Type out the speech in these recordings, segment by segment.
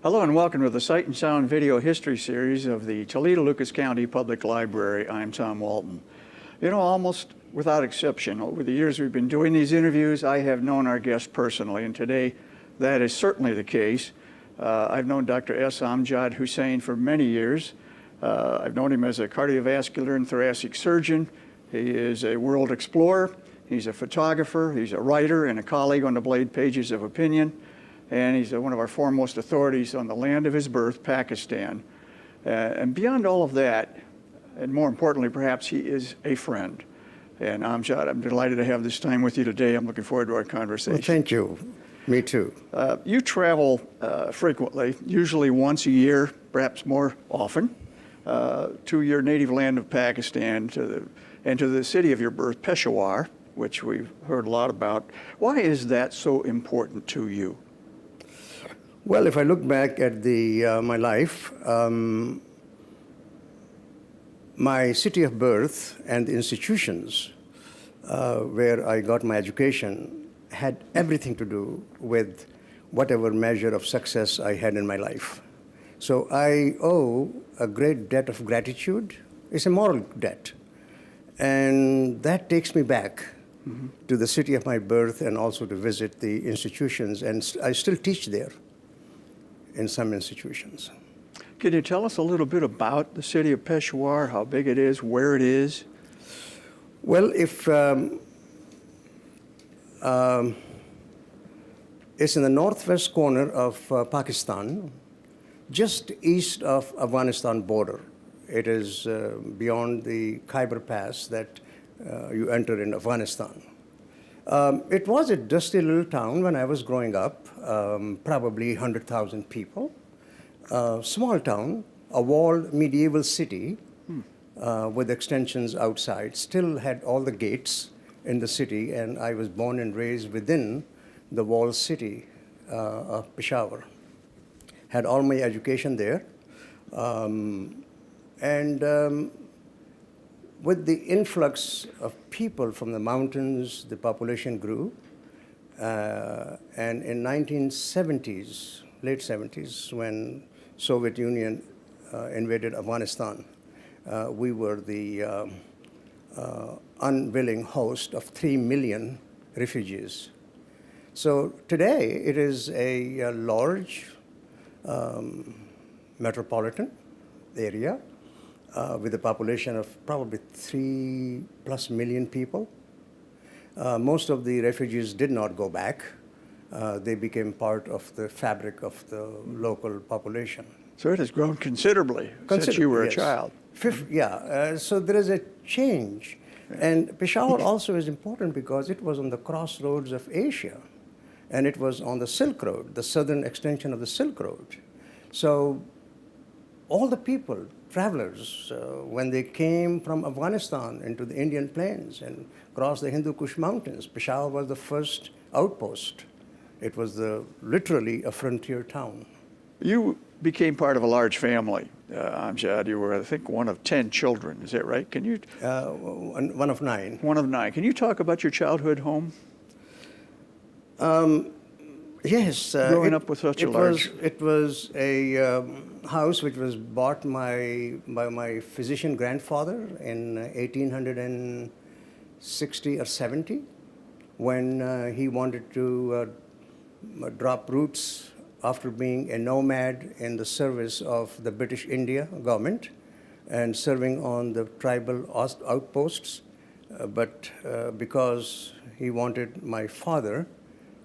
Hello and welcome to the Sight and Sound Video History Series of the Toledo-Lucas County Public Library. I'm Tom Walton. You know, almost without exception, over the years we've been doing these interviews, I have known our guests personally, and today that is certainly the case. I've known Dr. S. Amjad Hussain for many years. I've known him as a cardiovascular and thoracic surgeon. He is a world explorer. He's a photographer. He's a writer and a colleague on the Blade Pages of Opinion. And he's one of our foremost authorities on the land of his birth, Pakistan. And beyond all of that, and more importantly perhaps, he is a friend. And Amjad, I'm delighted to have this time with you today. I'm looking forward to our conversation. Well, thank you. Me too. You travel frequently, usually once a year, perhaps more often, to your native land of Pakistan and to the city of your birth, Peshawar, which we've heard a lot about. Why is that so important to you? Well, if I look back at my life, my city of birth and the institutions where I got my education had everything to do with whatever measure of success I had in my life. So I owe a great debt of gratitude. It's a moral debt. And that takes me back to the city of my birth and also to visit the institutions. And I still teach there in some institutions. Can you tell us a little bit about the city of Peshawar, how big it is, where it is? Well, it's in the northwest corner of Pakistan, just east of Afghanistan border. It is beyond the Kyber Pass that you enter in Afghanistan. It was a dusty little town when I was growing up, probably 100,000 people. Small town, a walled medieval city with extensions outside, still had all the gates in the city, and I was born and raised within the walled city of Peshawar. Had all my education there. With the influx of people from the mountains, the population grew. And in 1970s, late 70s, when Soviet Union invaded Afghanistan, we were the unwilling host of 3 million refugees. So today it is a large metropolitan area with a population of probably 3+ million people. Most of the refugees did not go back. They became part of the fabric of the local population. So it has grown considerably since you were a child. So there is a change. And Peshawar also is important because it was on the crossroads of Asia. And it was on the Silk Road, the southern extension of the Silk Road. So all the people, travelers, when they came from Afghanistan into the Indian plains and crossed the Hindu Kush mountains, Peshawar was the first outpost. It was literally a frontier town. You became part of a large family, Amjad. You were, I think, one of 10 children. Is that right? Can you? One of 9. One of 9. Can you talk about your childhood home? Yes. Growing up with such a large... It was a house which was bought by my physician grandfather in 1860 or 70 when he wanted to drop roots after being a nomad in the service of the British India government and serving on the tribal outposts. But because he wanted my father,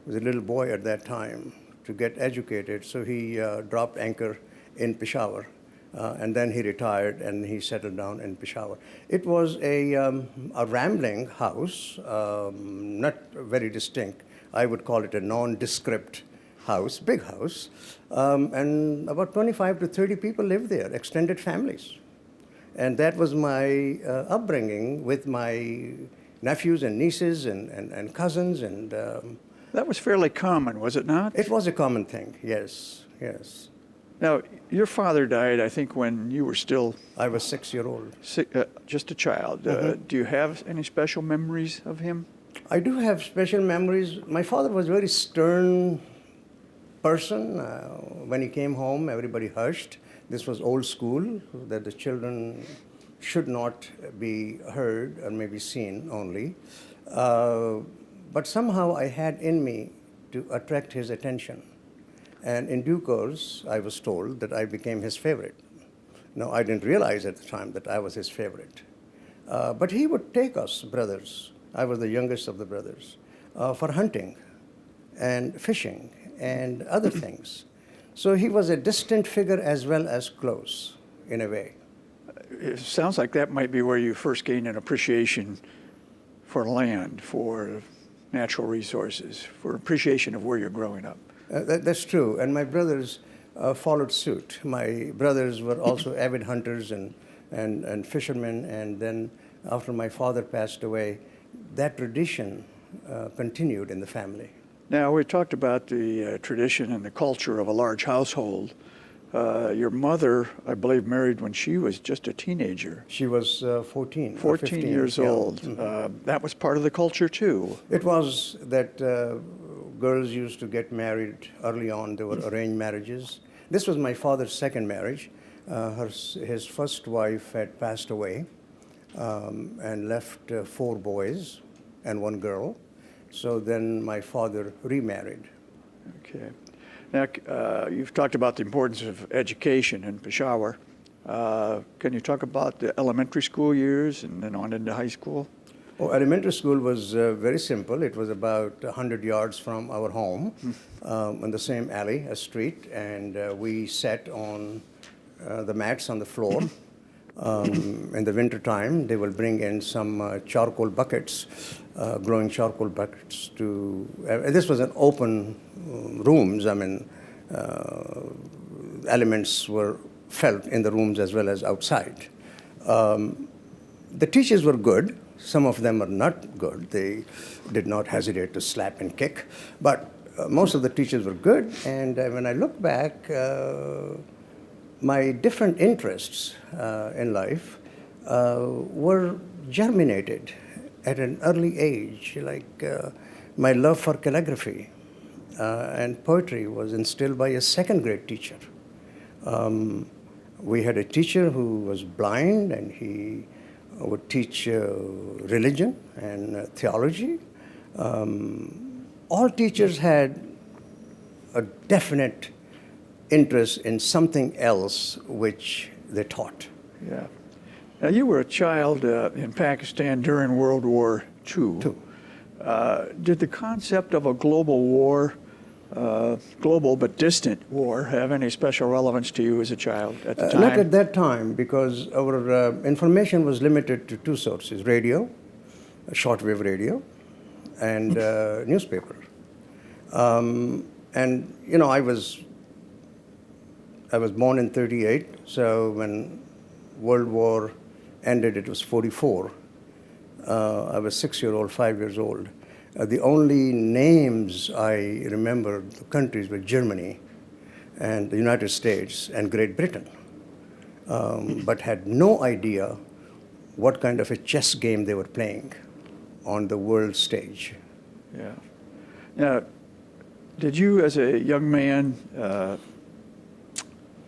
was a little boy at that time, to get educated, so he dropped anchor in Peshawar, and then he retired and he settled down in Peshawar. It was a rambling house, not very distinct. I would call it a nondescript house, big house, and about 25 to 30 people lived there, extended families. And that was my upbringing with my nephews and nieces and cousins and... That was fairly common, was it not? It was a common thing, yes, yes. Now, your father died, I think, when you were still... I was 6-year-old. Just a child. Do you have any special memories of him? I do have special memories. My father was very stern person. When he came home, everybody hushed. This was old school, that the children should not be heard or maybe seen only. But somehow I had in me to attract his attention. And in due course, I was told that I became his favorite. No, I didn't realize at the time that I was his favorite. But he would take us, brothers, I was the youngest of the brothers, for hunting and fishing and other things. So he was a distant figure as well as close, in a way. It sounds like that might be where you first gained an appreciation for land, for natural resources, for appreciation of where you're growing up. That's true, and my brothers followed suit. My brothers were also avid hunters and fishermen, and then after my father passed away, that tradition continued in the family. Now, we talked about the tradition and the culture of a large household. Your mother, I believe, married when she was just a teenager. She was 14. 14 years yeah. old. That was part of the culture, too. It was that girls used to get married early on. There were arranged marriages. This was my father's second marriage. His first wife had passed away and left 4 boys and 1 girl. So then my father remarried. Okay. Now, you've talked about the importance of education in Peshawar. Can you talk about the elementary school years and then on into high school? Oh, elementary school was very simple. It was about 100 yards from our home, on the same alley, a street, and we sat on the mats on the floor. In the winter time, they will bring in some charcoal buckets, glowing charcoal buckets to. This was an open rooms. I mean, elements were felt in the rooms as well as outside. The teachers were good. Some of them are not good. They did not hesitate to slap and kick, but most of the teachers were good. And when I look back, my different interests in life were germinated at an early age. Like my love for calligraphy and poetry was instilled by a second-grade teacher. We had a teacher who was blind, and he would teach religion and theology. All teachers had a definite interest in something else which they taught. Yeah. Now, you were a child in Pakistan during World War II. Did the concept of a global war, global but distant war, have any special relevance to you as a child at the time? Not at that time, because our information was limited to 2 sources: radio, shortwave radio, and newspaper. And you know, I was born in 38, so when World War ended, it was 44. I was 6-year-old, 5 years old. The only names I remember, the countries, were Germany and the United States and Great Britain, but had no idea what kind of a chess game they were playing on the world stage. Yeah. Now, did you, as a young man,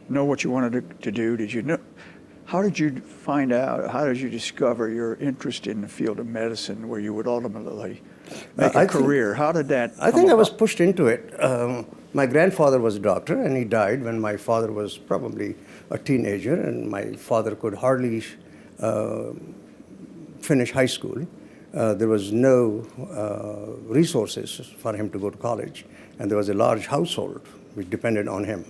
know what you wanted to do? Did you know? How did you find out? How did you discover your interest in the field of medicine, where you would ultimately make a career? How did that? I think I was pushed into it. My grandfather was a doctor, and he died when my father was probably a teenager, and my father could hardly finish high school. There was no resources for him to go to college, and there was a large household which depended on him.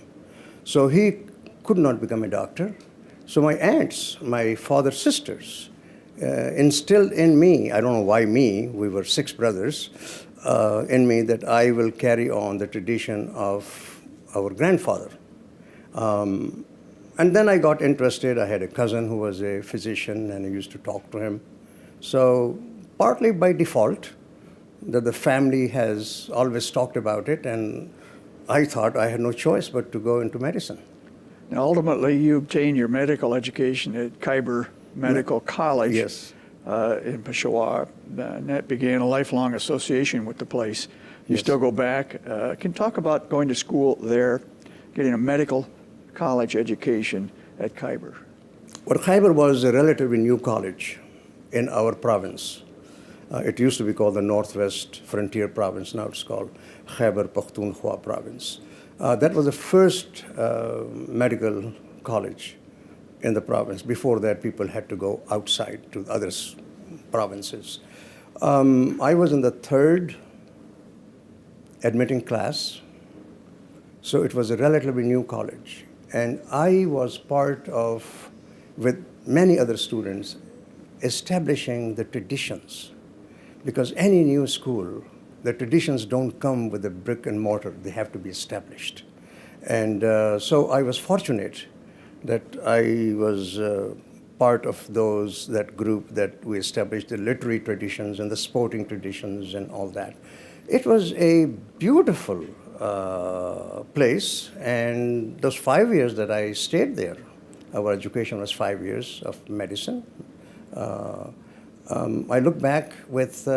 So he could not become a doctor. So my aunts, my father's sisters, instilled in me, I don't know why me, we were 6 brothers, in me that I will carry on the tradition of our grandfather. And then I got interested. I had a cousin who was a physician, and I used to talk to him. So partly by default, that the family has always talked about it, and I thought I had no choice but to go into medicine. Now, ultimately, you obtained your medical education at Kyber Medical College. Yes. In Peshawar, and that began a lifelong association with the place. You Yes. still go back. Can talk about going to school there, getting a medical college education at Kyber. Well, Kyber was a relatively new college in our province. It used to be called the Northwest Frontier Province. Now it's called Khyber Pakhtunkhwa Province. That was the first medical college in the province. Before that, people had to go outside to other provinces. I was in the third admitting class, so it was a relatively new college. And I was part of, with many other students, establishing the traditions. Because any new school, the traditions don't come with a brick and mortar, they have to be established. And so I was fortunate that I was part of that group that we established the literary traditions and the sporting traditions and all that. It was a beautiful place, and those 5 years that I stayed there, our education was 5 years of medicine. I look back with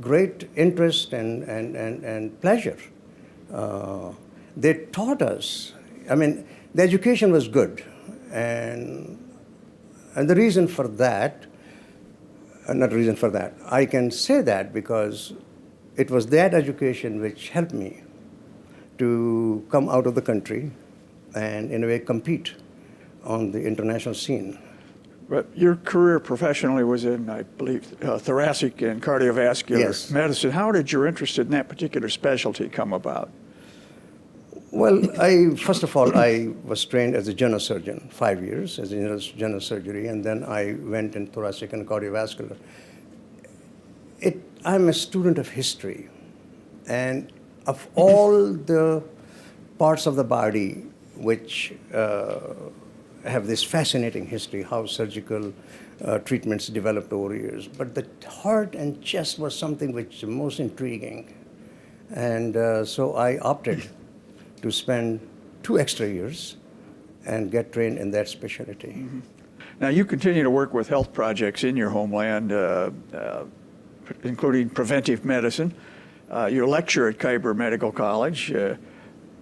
great interest and pleasure. They taught us, I mean, the education was good. And the reason for that, not reason for that, I can say that because it was that education which helped me to come out of the country and in a way compete on the international scene. But your career professionally was in, I believe, thoracic and cardiovascular Yes. medicine. How did your interest in that particular specialty come about? Well, first of all, I was trained as a general surgeon, 5 years as a general surgery, and then I went in thoracic and cardiovascular. I'm a student of history, and of all the parts of the body which have this fascinating history, how surgical treatments developed over years. But the heart and chest was something which was most intriguing. And so I opted to spend 2 extra years and get trained in that specialty. Mm-hmm. Now, you continue to work with health projects in your homeland, including preventive medicine. You lecture at Kyber Medical College.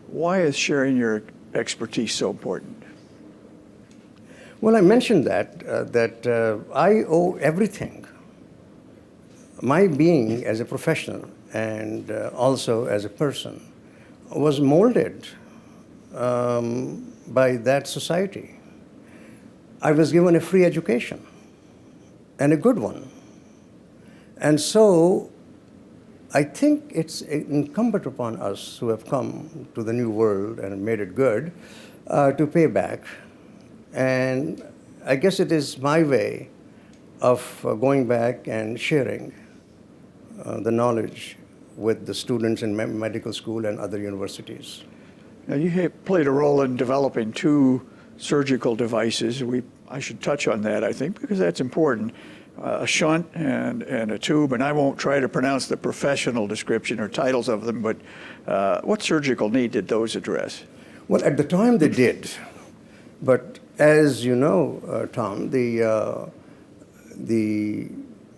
Why is sharing your expertise so important? Well, I mentioned that I owe everything. My being as a professional and also as a person was molded by that society. I was given a free education, and a good one. And so I think it's incumbent upon us who have come to the new world and made it good to pay back. And I guess it is my way of going back and sharing the knowledge with the students in medical school and other universities. Now, you have played a role in developing 2 surgical devices. I should touch on that, I think, because that's important. A shunt and a tube, and I won't try to pronounce the professional description or titles of them, but what surgical need did those address? Well, at the time they did, but as you know, Tom, the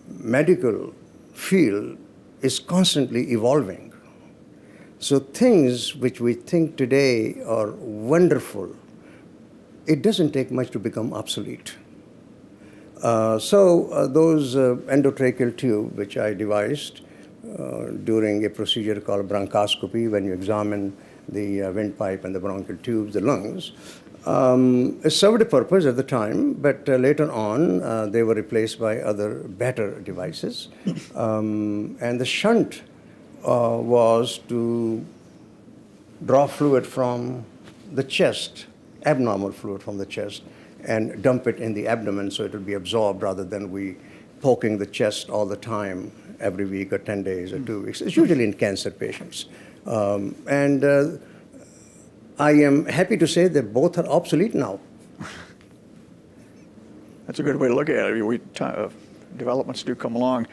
medical field is constantly evolving. So things which we think today are wonderful, it doesn't take much to become obsolete. So those endotracheal tube, which I devised during a procedure called bronchoscopy, when you examine the windpipe and the bronchial tubes, the lungs, it served a purpose at the time, but later on they were replaced by other better devices. And the shunt was to draw fluid from the chest, abnormal fluid from the chest, and dump it in the abdomen so it would be absorbed rather than we poking the chest all the time every week or 10 days or 2 weeks. It's usually in cancer patients. I am happy to say that both are obsolete now. That's a good way to look at it. Developments do come along.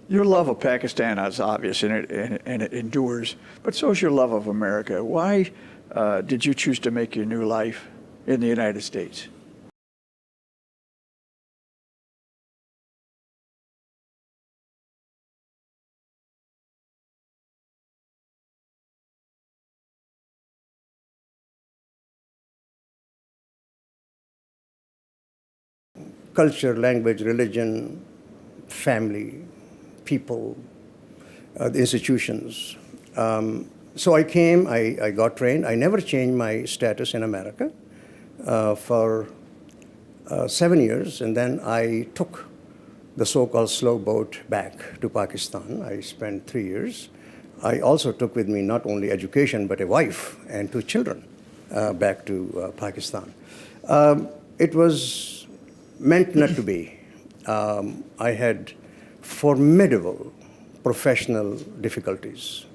Your love of Pakistan is obvious, and it endures, but so is your love of America. Why did you choose to make your new life in the United States? culture, language, religion, family, people, the institutions. So I came, I got trained. I never changed my status in America for 7 years, and then I took the so-called slow boat back to Pakistan. I spent 3 years. I also took with me not only education, but a wife and 2 children back to Pakistan. It was meant not to be. I had formidable professional difficulties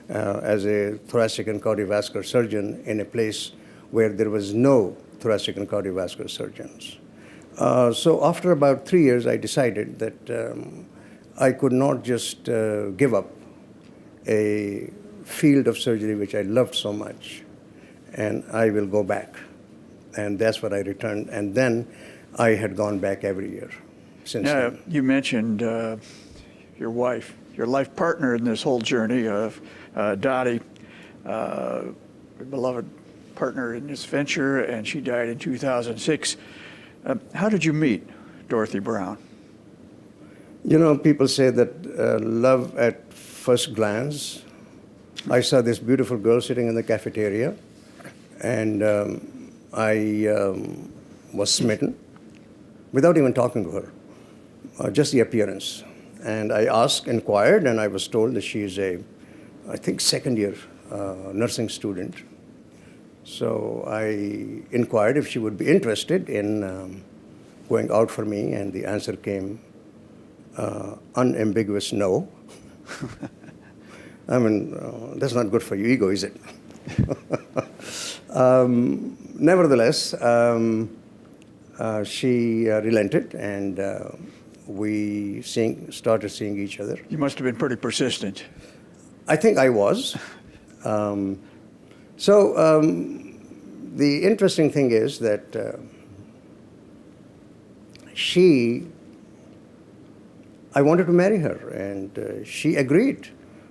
as a thoracic and cardiovascular surgeon in a place where there was no thoracic and cardiovascular surgeons. So after about 3 years, I decided that I could not just give up a field of surgery which I loved so much, and I will go back. And that's what I returned. And then I had gone back every year since then. You mentioned your wife, your life partner in this whole journey of Dottie, a beloved partner in this venture, and she died in 2006. How did you meet Dorothy Brown? You know, people say that love at first glance. I saw this beautiful girl sitting in the cafeteria, and I was smitten without even talking to her, just the appearance. And I inquired, and I was told that she is I think, second-year nursing student. So I inquired if she would be interested in going out for me, and the answer came unambiguous no. I mean, that's not good for your ego, is it? Nevertheless, she relented, and we started seeing each other. You must have been pretty persistent. I think I was. The interesting thing is that I wanted to marry her, and she agreed.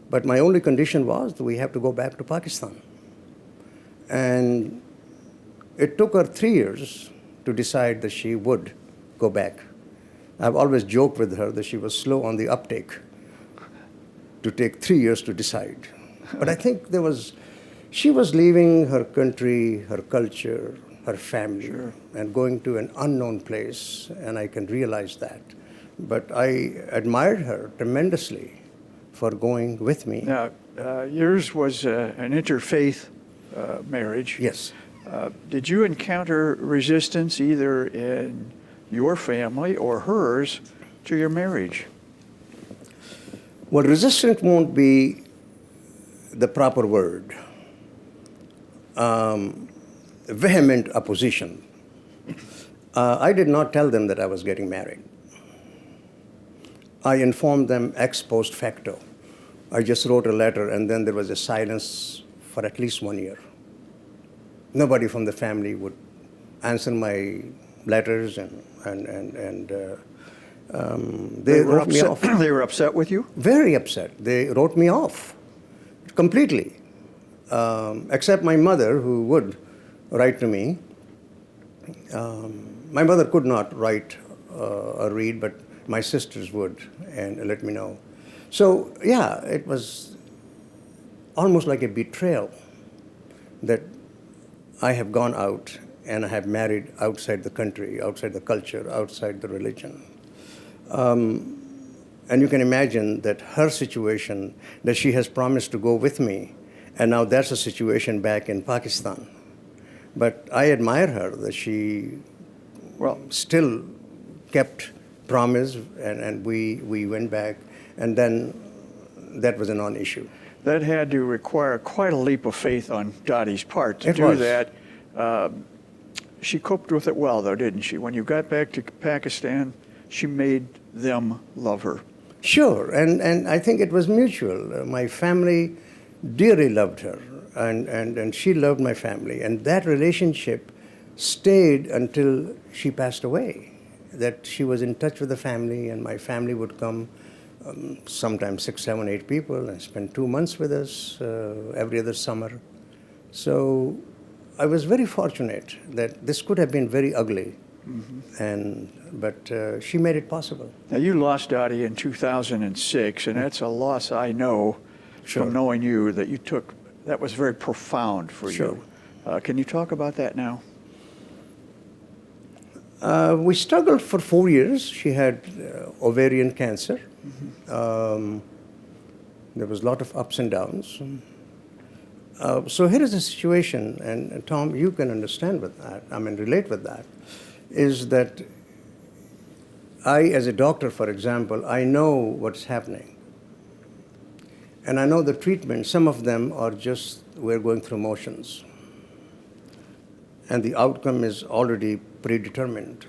But my only condition was that we have to go back to Pakistan. And it took her 3 years to decide that she would go back. I've always joked with her that she was slow on the uptake to take 3 years to decide. But I think she was leaving her country, her culture, her family, and going to an unknown place, and I can realize that. But I admired her tremendously for going with me. Now, yours was an interfaith marriage. Yes. Did you encounter resistance either in your family or hers to your marriage? Well, resistance won't be the proper word. Vehement opposition. I did not tell them that I was getting married. I informed them ex post facto. I just wrote a letter, and then there was a silence for at least 1 year. Nobody from the family would answer my letters, and they wrote me off. They were upset with you? Very upset. They wrote me off completely, except my mother, who would write to me. My mother could not write or read, but my sisters would and let me know. So, yeah, it was almost like a betrayal that I have gone out and I have married outside the country, outside the culture, outside the religion. And you can imagine that her situation, that she has promised to go with me, and now that's a situation back in Pakistan. But I admire her that she still kept promise, and we went back, and then that was a non-issue. That had to require quite a leap of faith on Dottie's part to It do was. that. She coped with it well, though, didn't she? When you got back to Pakistan, she made them love her. Sure, and I think it was mutual. My family dearly loved her, and she loved my family. And that relationship stayed until she passed away, that she was in touch with the family, and my family would come, sometimes 6, 7, 8 people, and spend 2 months with us every other summer. So I was very fortunate that this could have been very ugly But she made it possible. Now, you lost Dottie in 2006, and that's a loss I know from knowing you that you took. That was very profound for you. Can you talk about that now? We struggled for 4 years. She had ovarian cancer. There was a lot of ups and downs. So here is the situation, and Tom, you can understand with that, relate with that, is that I, as a doctor, for example, I know what's happening. And I know the treatment, some of them are just, we're going through motions. And the outcome is already predetermined.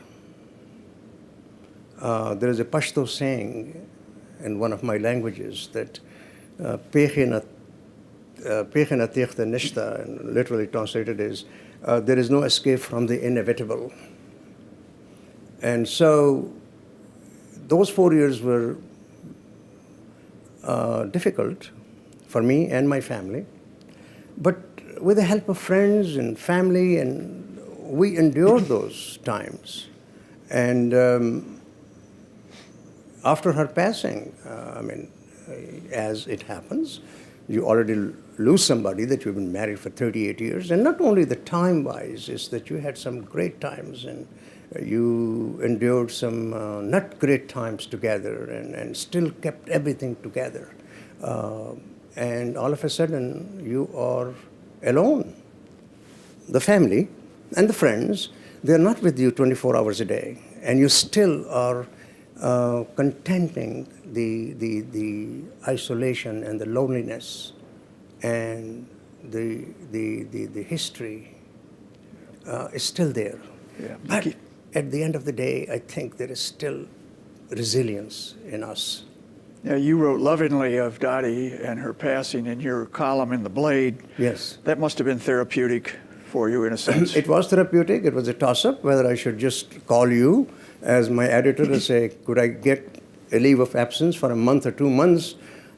There is a Pashto saying in one of my languages that and literally translated is, there is no escape from the inevitable. And so those 4 years were difficult for me and my family. But with the help of friends and family, and we endured those times. And after her passing, as it happens, you already lose somebody that you've been married for 38 years. And not only the time-wise, is that you had some great times and you endured some not great times together and still kept everything together. And all of a sudden, you are alone. The family and the friends, they're not with you 24 hours a day. And you still are contenting the isolation and the loneliness and the history is still there. Yeah. But at the end of the day, I think there is still resilience in us. Yeah, you wrote lovingly of Dottie and her passing in your column in The Blade. Yes. That must have been therapeutic for you in a sense. It was therapeutic. It was a toss-up whether I should just call you as my editor and say, could I get a leave of absence for a month or 2 months?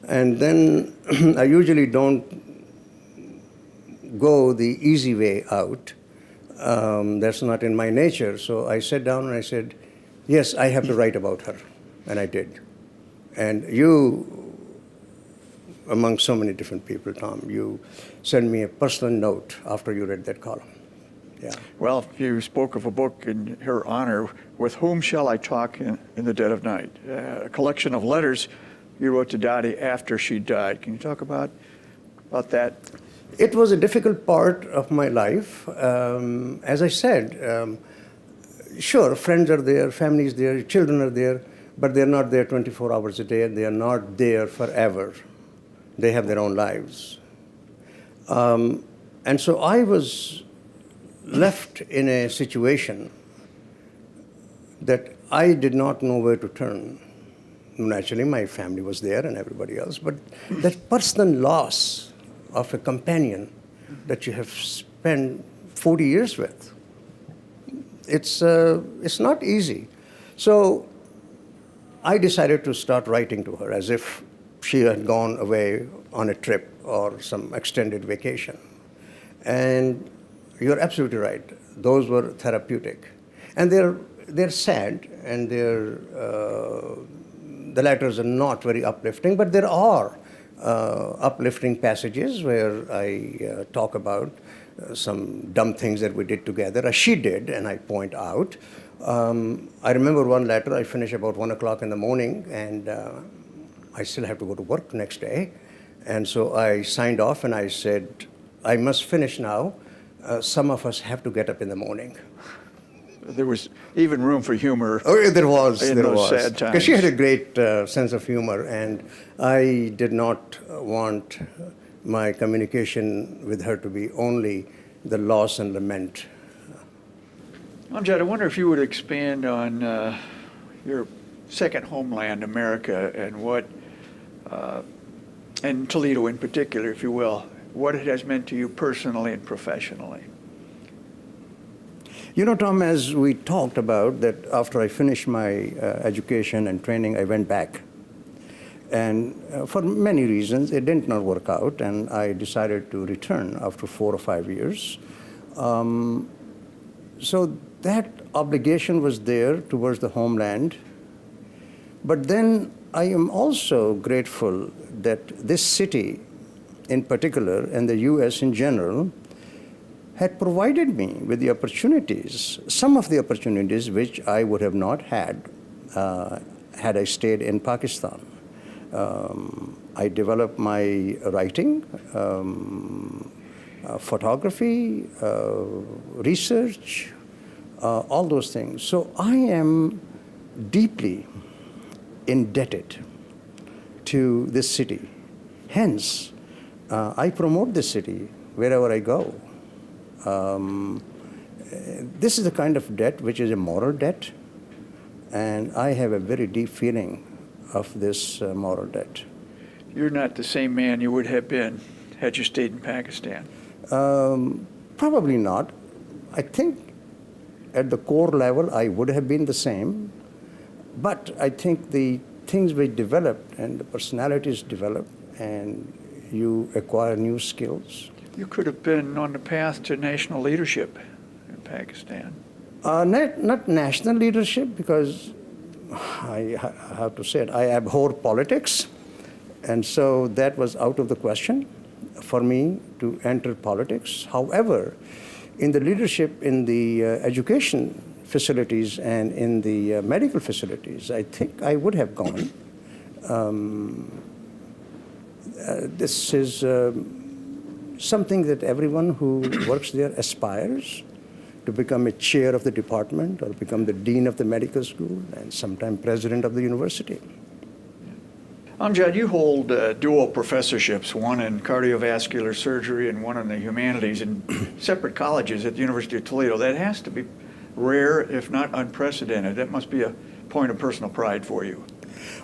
And then I usually don't go the easy way out. That's not in my nature. So I sat down and I said, yes, I have to write about her. And I did. And you, among so many different people, Tom, you sent me a personal note after you read that column. Yeah. Well, you spoke of a book in her honor, With Whom Shall I Talk in the Dead of Night? A collection of letters you wrote to Dottie after she died. Can you talk about that? It was a difficult part of my life. As I said, sure, friends are there, family is there, children are there, but they're not there 24 hours a day, and they are not there forever. They have their own lives. And so I was left in a situation that I did not know where to turn. Naturally, my family was there and everybody else, but that personal loss of a companion that you have spent 40 years with, it's not easy. So I decided to start writing to her as if she had gone away on a trip or some extended vacation. And you're absolutely right. Those were therapeutic. And they're sad, and the letters are not very uplifting, but there are uplifting passages where I talk about some dumb things that we did together, as she did, and I point out. I remember one letter, I finished about 1 o'clock in the morning, and I still have to go to work next day. And so I signed off and I said, I must finish now. Some of us have to get up in the morning. There was even room for humor. Oh, there was. In those sad times. Because she had a great sense of humor, and I did not want my communication with her to be only the loss and lament. Amjad, I wonder if you would expand on your second homeland, America, and what, and Toledo in particular, if you will, what it has meant to you personally and professionally. You know, Tom, as we talked about, that after I finished my education and training, I went back. And for many reasons, it did not work out, and I decided to return after 4 or 5 years. So that obligation was there towards the homeland. But then I am also grateful that this city in particular and the US in general had provided me with the opportunities, some of the opportunities which I would have not had had I stayed in Pakistan. I developed my writing, photography, research, all those things. So I am deeply indebted to this city. Hence, I promote this city wherever I go. This is a kind of debt which is a moral debt, and I have a very deep feeling of this moral debt. You're not the same man you would have been had you stayed in Pakistan. Probably not. I think at the core level I would have been the same, but I think the things we developed and the personalities develop and you acquire new skills. You could have been on the path to national leadership in Pakistan. Not national leadership, because I have to say it, I abhor politics, and so that was out of the question for me to enter politics. However, in the leadership in the education facilities and in the medical facilities, I think I would have gone. This is something that everyone who works there aspires to become a chair of the department or become the dean of the medical school and sometimes president of the university. Amjad, you hold dual professorships, one in cardiovascular surgery and one in the humanities in separate colleges at the University of Toledo. That has to be rare, if not unprecedented. That must be a point of personal pride for you.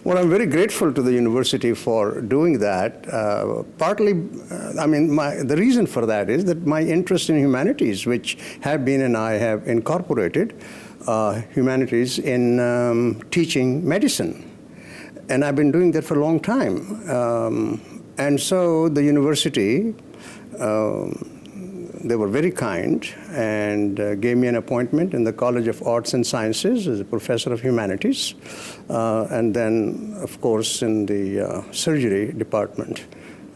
Well, I'm very grateful to the university for doing that. Partly, the reason for that is that my interest in humanities, which have been and I have incorporated humanities in teaching medicine. And I've been doing that for a long time. And so the university, they were very kind and gave me an appointment in the College of Arts and Sciences as a professor of humanities, and then, of course, in the surgery department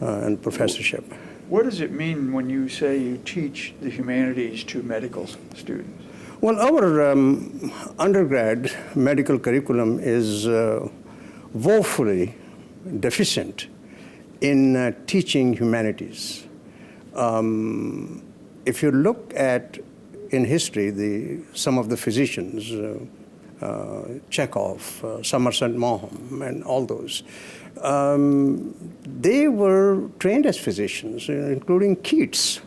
and professorship. What does it mean when you say you teach the humanities to medical students? Well, our undergrad medical curriculum is woefully deficient in teaching humanities. If you look at, in history, some of the physicians, Chekhov, Somerset Maugham, and all those, they were trained as physicians, including Keats.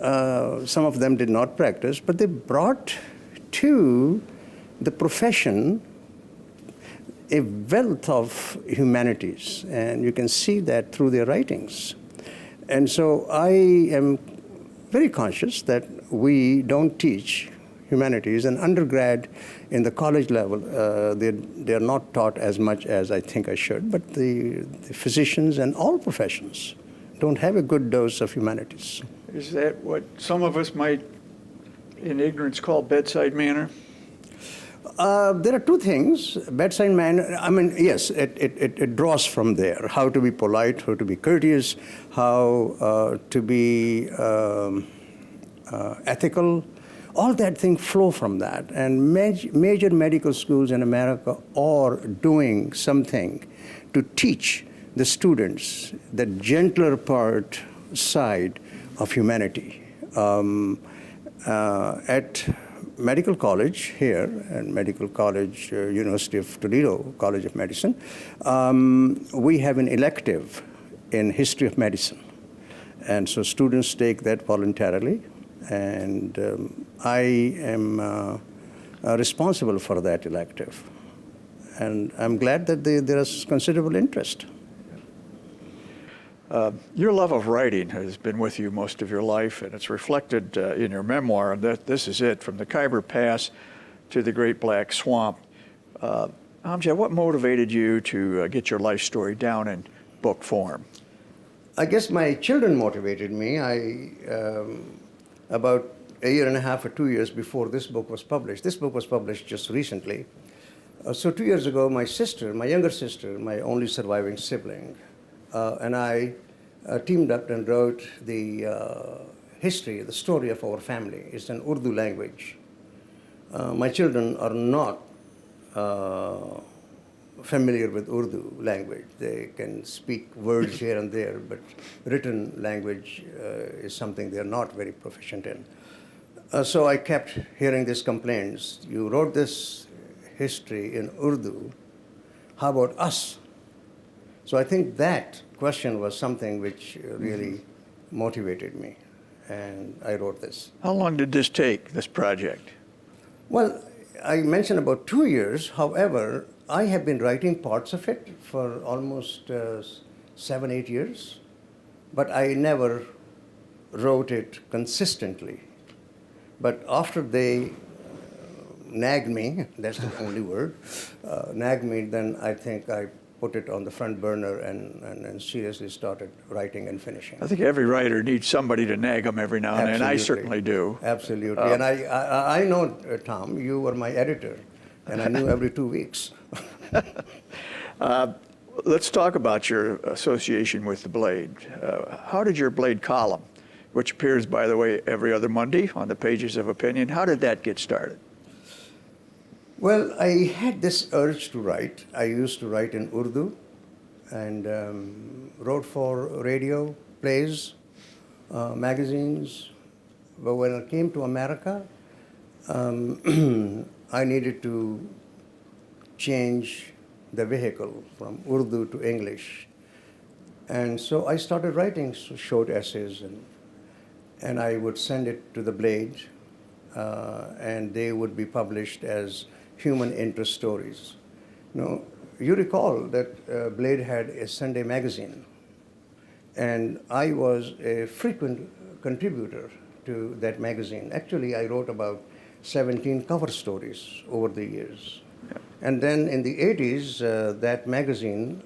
Some of them did not practice, but they brought to the profession a wealth of humanities, and you can see that through their writings. And so I am very conscious that we don't teach humanities, and undergrad in the college level, they are not taught as much as I think I should, but the physicians and all professions don't have a good dose of humanities. Is that what some of us might, in ignorance, call bedside manner? There are two things. Bedside manner, yes, it draws from there. How to be polite, how to be courteous, how to be ethical. All that things flow from that. And major medical schools in America are doing something to teach the students the gentler side of humanity. At Medical College here, and Medical College, University of Toledo College of Medicine, we have an elective in history of medicine. And so students take that voluntarily, and I am responsible for that elective. And I'm glad that there is considerable interest. Your love of writing has been with you most of your life, and it's reflected in your memoir. That this is it, from the Kyber Pass to the Great Black Swamp. Amjad, what motivated you to get your life story down in book form? I guess my children motivated me. About a year and a half or 2 years before this book was published. This book was published just recently. So 2 years ago, my sister, my younger sister, my only surviving sibling, and I teamed up and wrote the history, the story of our family. It's in Urdu language. My children are not familiar with Urdu language. They can speak words here and there, but written language is something they're not very proficient in. So I kept hearing these complaints. You wrote this history in Urdu. How about us? So I think that question was something which really motivated me, and I wrote this. How long did this take, this project? Well, I mentioned about 2 years. However, I have been writing parts of it for almost 7, 8 years, but I never wrote it consistently. But after they nagged me, that's the only word, nagged me, then I think I put it on the front burner and seriously started writing and finishing. I think every writer needs somebody to nag them every now and then. I certainly do. Absolutely. And I know, Tom, you were my editor, and I knew every 2 weeks. Let's talk about your association with the Blade. How did your Blade column, which appears, by the way, every other Monday on the pages of Opinion, how did that get started? Well, I had this urge to write. I used to write in Urdu and wrote for radio, plays, magazines. But when I came to America, I needed to change the vehicle from Urdu to English. And so I started writing short essays, and I would send it to the Blade, and they would be published as human interest stories. You recall that Blade had a Sunday magazine, and I was a frequent contributor to that magazine. Actually, I wrote about 17 cover stories over the years. Yeah. And then in the 80s, that magazine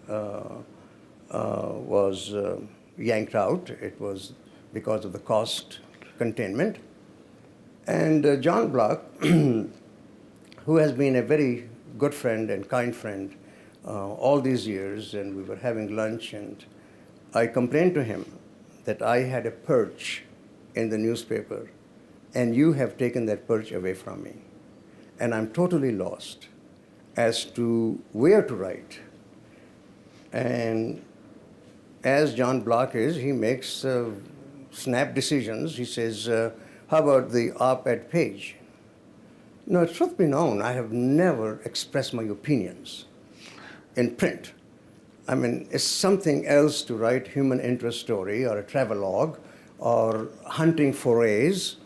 was yanked out. It was because of the cost containment. And John Block, who has been a very good friend and kind friend all these years, and we were having lunch, and I complained to him that I had a perch in the newspaper, and you have taken that perch away from me. And I'm totally lost as to where to write. And as John Block is, he makes snap decisions. He says, how about the op-ed page? No, truth be known, I have never expressed my opinions in print. I mean, it's something else to write human interest story or a travelogue or hunting forays,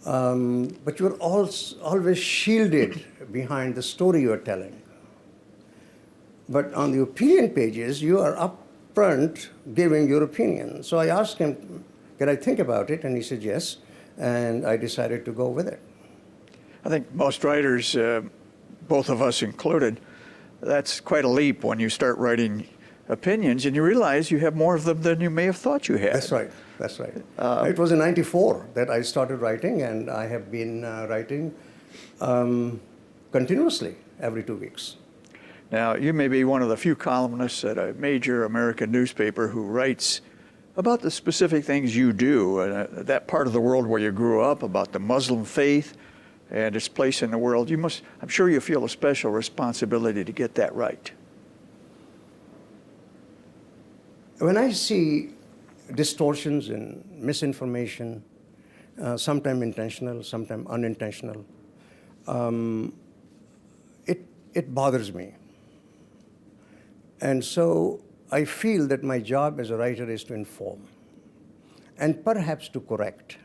but you're always shielded behind the story you're telling. But on the opinion pages, you are upfront giving your opinion. So I asked him, can I think about it? And he said yes, and I decided to go with it. I think most writers, both of us included, that's quite a leap when you start writing opinions and you realize you have more of them than you may have thought you had. That's right. That's right. It was in '94 that I started writing, and I have been writing continuously every 2 weeks. Now, you may be one of the few columnists at a major American newspaper who writes about the specific things you do, that part of the world where you grew up, about the Muslim faith and its place in the world. I'm sure you feel a special responsibility to get that right. When I see distortions and misinformation, sometimes intentional, sometimes unintentional, it bothers me. And so I feel that my job as a writer is to inform and perhaps to correct.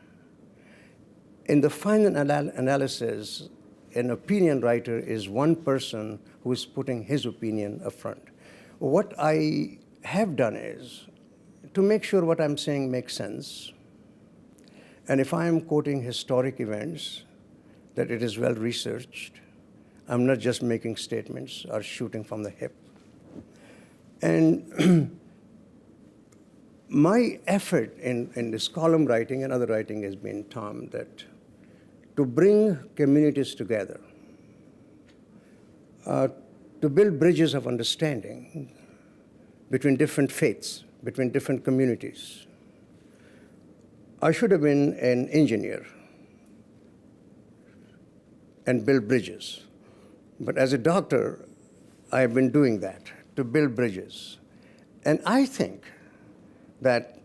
In the final analysis, an opinion writer is one person who is putting his opinion up front. What I have done is to make sure what I'm saying makes sense. And if I am quoting historic events, that it is well researched. I'm not just making statements or shooting from the hip. And my effort in this column writing and other writing has been, Tom, that to bring communities together, to build bridges of understanding between different faiths, between different communities. I should have been an engineer and build bridges. But as a doctor, I have been doing that, to build bridges. And I think that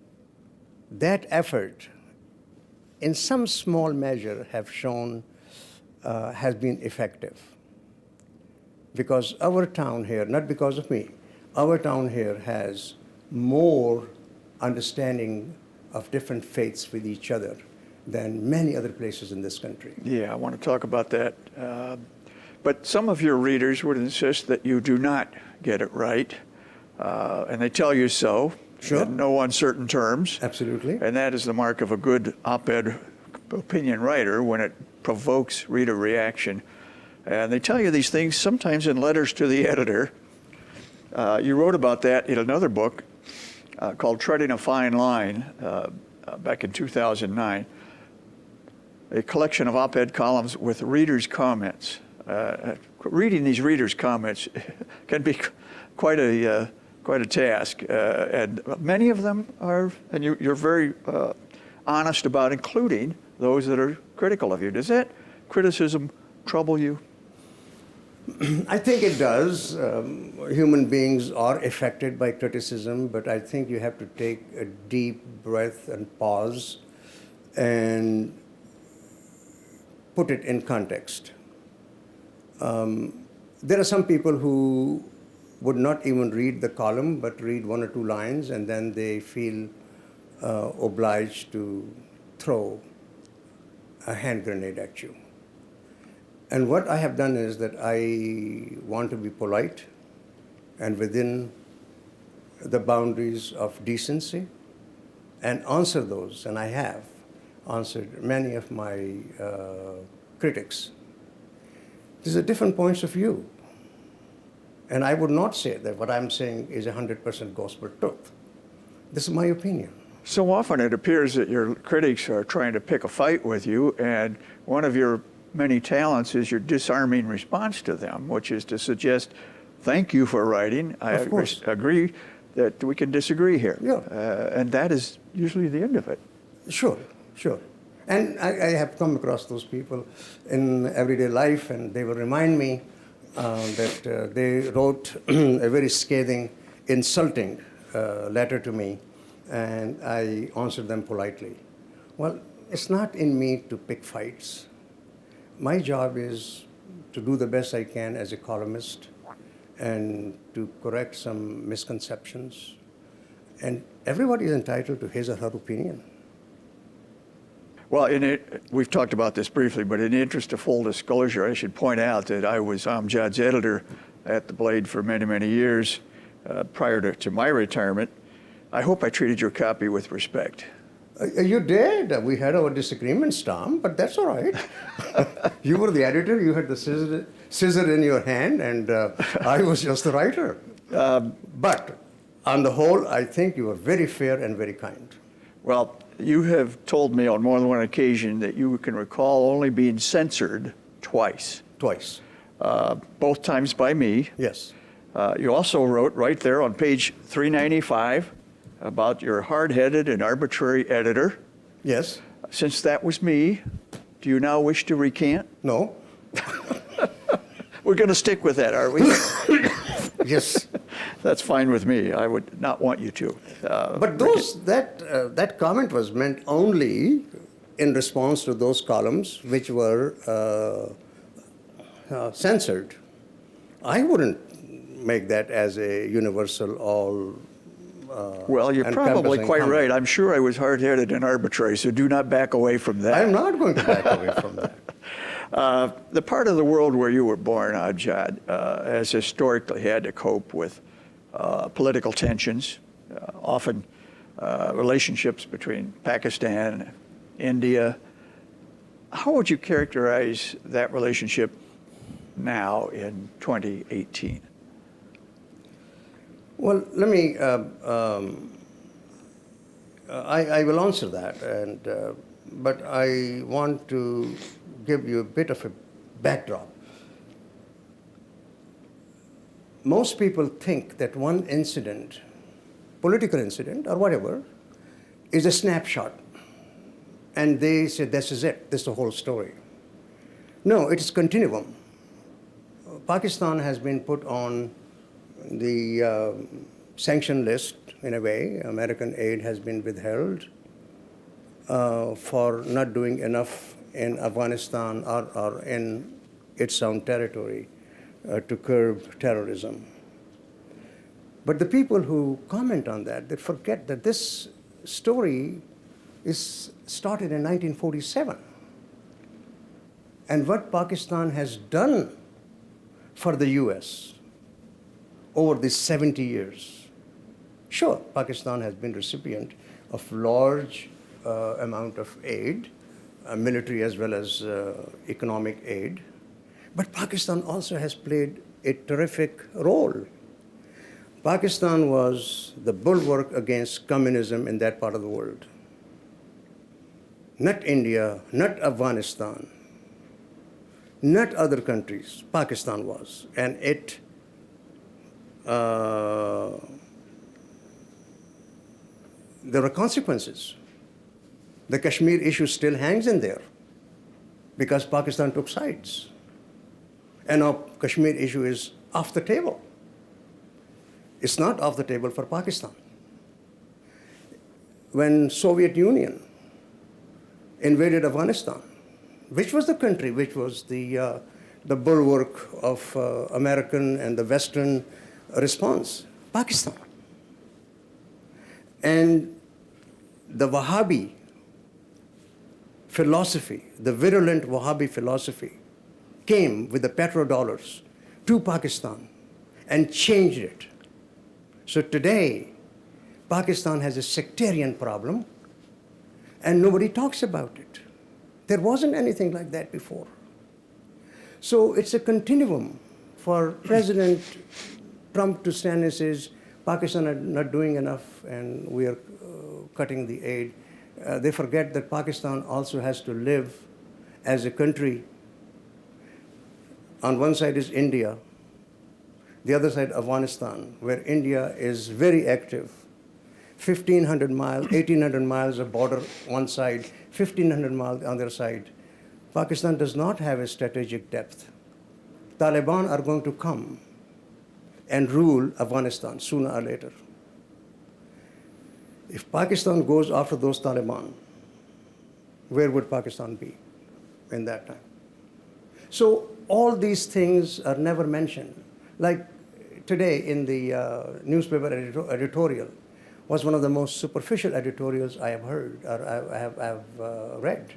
that effort, in some small measure, has been effective. Because our town here, not because of me, our town here has more understanding of different faiths with each other than many other places in this country. Yeah, I want to talk about that. But some of your readers would insist that you do not get it right, and they tell you so. Sure. In no uncertain terms. Absolutely. And that is the mark of a good op-ed opinion writer, when it provokes reader reaction. And they tell you these things sometimes in letters to the editor. You wrote about that in another book called Treading a Fine Line back in 2009, a collection of op-ed columns with readers' comments. Reading these readers' comments can be quite a task, and many of them are, and you're very honest about including those that are critical of you. Does that criticism trouble you? I think it does. Human beings are affected by criticism, but I think you have to take a deep breath and pause and put it in context. There are some people who would not even read the column, but read one or two lines, and then they feel obliged to throw a hand grenade at you. And what I have done is that I want to be polite and within the boundaries of decency and answer those, and I have answered many of my critics. These are different points of view. And I would not say that what I'm saying is 100% gospel truth. This is my opinion. So often it appears that your critics are trying to pick a fight with you, and one of your many talents is your disarming response to them, which is to suggest, thank you for writing. I agree that we can disagree here. Yeah. And that is usually the end of it. Sure, sure. And I have come across those people in everyday life, and they will remind me that they wrote a very scathing, insulting letter to me, and I answered them politely. Well, it's not in me to pick fights. My job is to do the best I can as a columnist and to correct some misconceptions. And everybody is entitled to his or her opinion. Well, we've talked about this briefly, but in the interest of full disclosure, I should point out that I was Amjad's editor at The Blade for many, many years prior to my retirement. I hope I treated your copy with respect. You did. We had our disagreements, Tom, but that's all right. You were the editor, you had the scissor in your hand, and I was just the writer. But on the whole, I think you were very fair and very kind. Well, you have told me on more than one occasion that you can recall only being censored twice. Twice. Both times by me. Yes. You also wrote right there on page 395 about your hard-headed and arbitrary editor. Yes. Since that was me, do you now wish to recant? No. We're going to stick with that, are we? Yes. That's fine with me. I would not want you to. But that comment was meant only in response to those columns which were censored. I wouldn't make that as a universal all. Well, you're probably quite right. I'm sure I was hard-headed and arbitrary, so do not back away from that. I'm not going to back away from that. The part of the world where you were born, Amjad, has historically had to cope with political tensions, often relationships between Pakistan and India. How would you characterize that relationship now in 2018? Well, let me, I will answer that, but I want to give you a bit of a backdrop. Most people think that one incident, political incident or whatever, is a snapshot. And they say, this is it, this is the whole story. No, it's continuum. Pakistan has been put on the sanction list in a way. American aid has been withheld for not doing enough in Afghanistan or in its own territory to curb terrorism. But the people who comment on that, they forget that this story is started in 1947. And what Pakistan has done for the US over these 70 years. Sure, Pakistan has been recipient of large amount of aid, military as well as economic aid. But Pakistan also has played a terrific role. Pakistan was the bulwark against communism in that part of the world. Not India, not Afghanistan, not other countries. Pakistan was. And it there were consequences. The Kashmir issue still hangs in there because Pakistan took sides. And now Kashmir issue is off the table. It's not off the table for Pakistan. When Soviet Union invaded Afghanistan, which was the country which was the bulwark of American and the Western response? Pakistan. And the Wahhabi philosophy, the virulent Wahhabi philosophy, came with the petrodollars to Pakistan and changed it. So today, Pakistan has a sectarian problem and nobody talks about it. There wasn't anything like that before. So it's a continuum for President Trump to stand and says, Pakistan are not doing enough and we are cutting the aid. They forget that Pakistan also has to live as a country. On one side is India, the other side Afghanistan, where India is very active. 1,500 miles, 1,800 miles of border one side, 1,500 miles on the other side. Pakistan does not have a strategic depth. Taliban are going to come and rule Afghanistan sooner or later. If Pakistan goes after those Taliban, where would Pakistan be in that time? So all these things are never mentioned. Like today in the newspaper editorial was one of the most superficial editorials I have heard or I have read,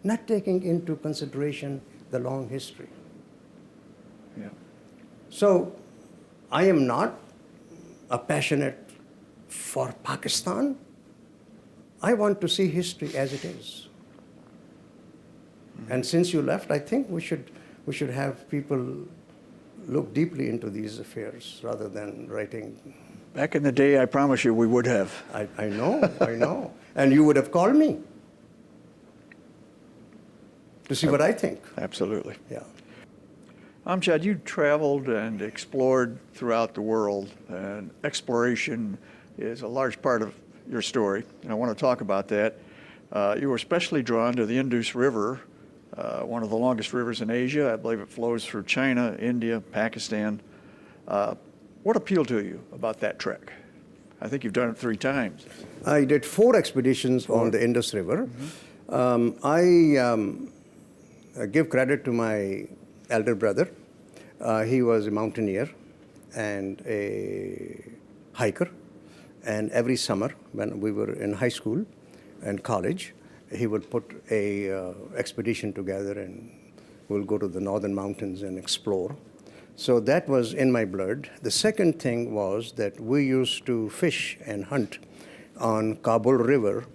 not taking into consideration the long history. Yeah. So I am not a passionate for Pakistan. I want to see history as it is. And since you left, I think we should have people look deeply into these affairs rather than writing. Back in the day, I promise you we would have. I know, I know. And you would have called me to see what I think. Absolutely. Yeah. Amjad, you traveled and explored throughout the world, and exploration is a large part of your story, and I want to talk about that. You were especially drawn to the Indus River, one of the longest rivers in Asia. I believe it flows through China, India, Pakistan. What appealed to you about that trek? I think you've done it 3 times. I did 4 expeditions on the Indus River. I give credit to my elder brother. He was a mountaineer and a hiker. And every summer, when we were in high school and college, he would put a expedition together and we'll go to the northern mountains and explore. So that was in my blood. The second thing was that we used to fish and hunt on Kabul River.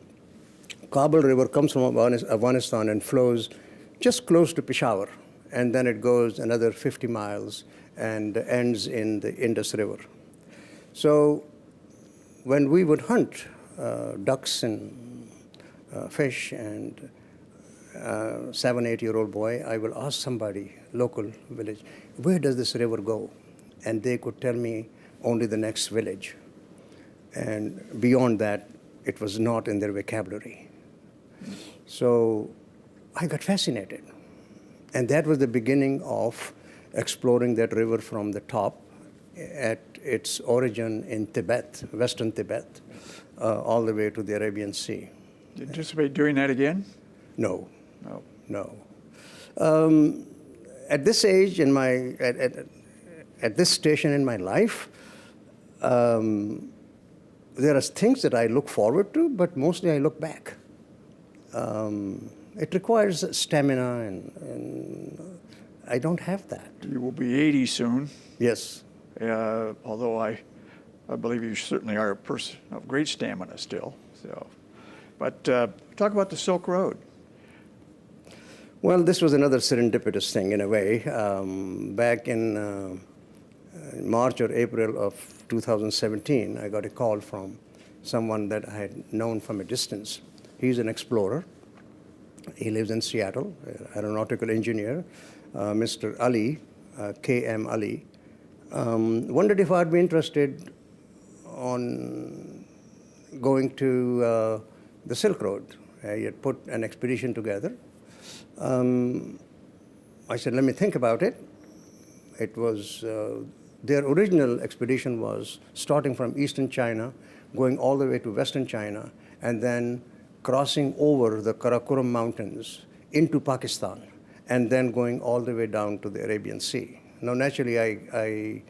Kabul River comes from Afghanistan and flows just close to Peshawar. And then it goes another 50 miles and ends in the Indus River. So when we would hunt ducks and fish and 7, 8-year-old boy, I will ask somebody, local village, where does this river go? And they could tell me only the next village. And beyond that, it was not in their vocabulary. So I got fascinated. And that was the beginning of exploring that river from the top at its origin in Tibet, Western Tibet, all the way to the Arabian Sea. Do you anticipate doing that again? No, No. no. At this age, at this station in my life, there are things that I look forward to, but mostly I look back. It requires stamina, and I don't have that. You will be 80 soon. Yes. Although I believe you certainly are a person of great stamina still. So, but talk about the Silk Road. Well, this was another serendipitous thing in a way. Back in March or April of 2017, I got a call from someone that I had known from a distance. He's an explorer. He lives in Seattle, aeronautical engineer, Mr. Ali, K.M. Ali. Wondered if I'd be interested on going to the Silk Road. He had put an expedition together. I said, let me think about it. It was, their original expedition was starting from eastern China, going all the way to western China, and then crossing over the Karakoram Mountains into Pakistan, and then going all the way down to the Arabian Sea. Now, naturally, I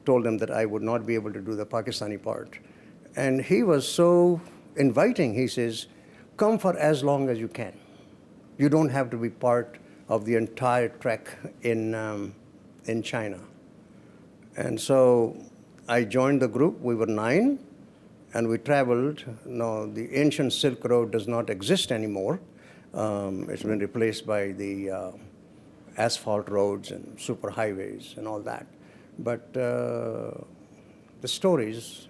told him that I would not be able to do the Pakistani part. And he was so inviting. He says, come for as long as you can. You don't have to be part of the entire trek in China. And so I joined the group. We were 9, and we traveled. Now, the ancient Silk Road does not exist anymore. It's been replaced by the asphalt roads and superhighways and all that. But the stories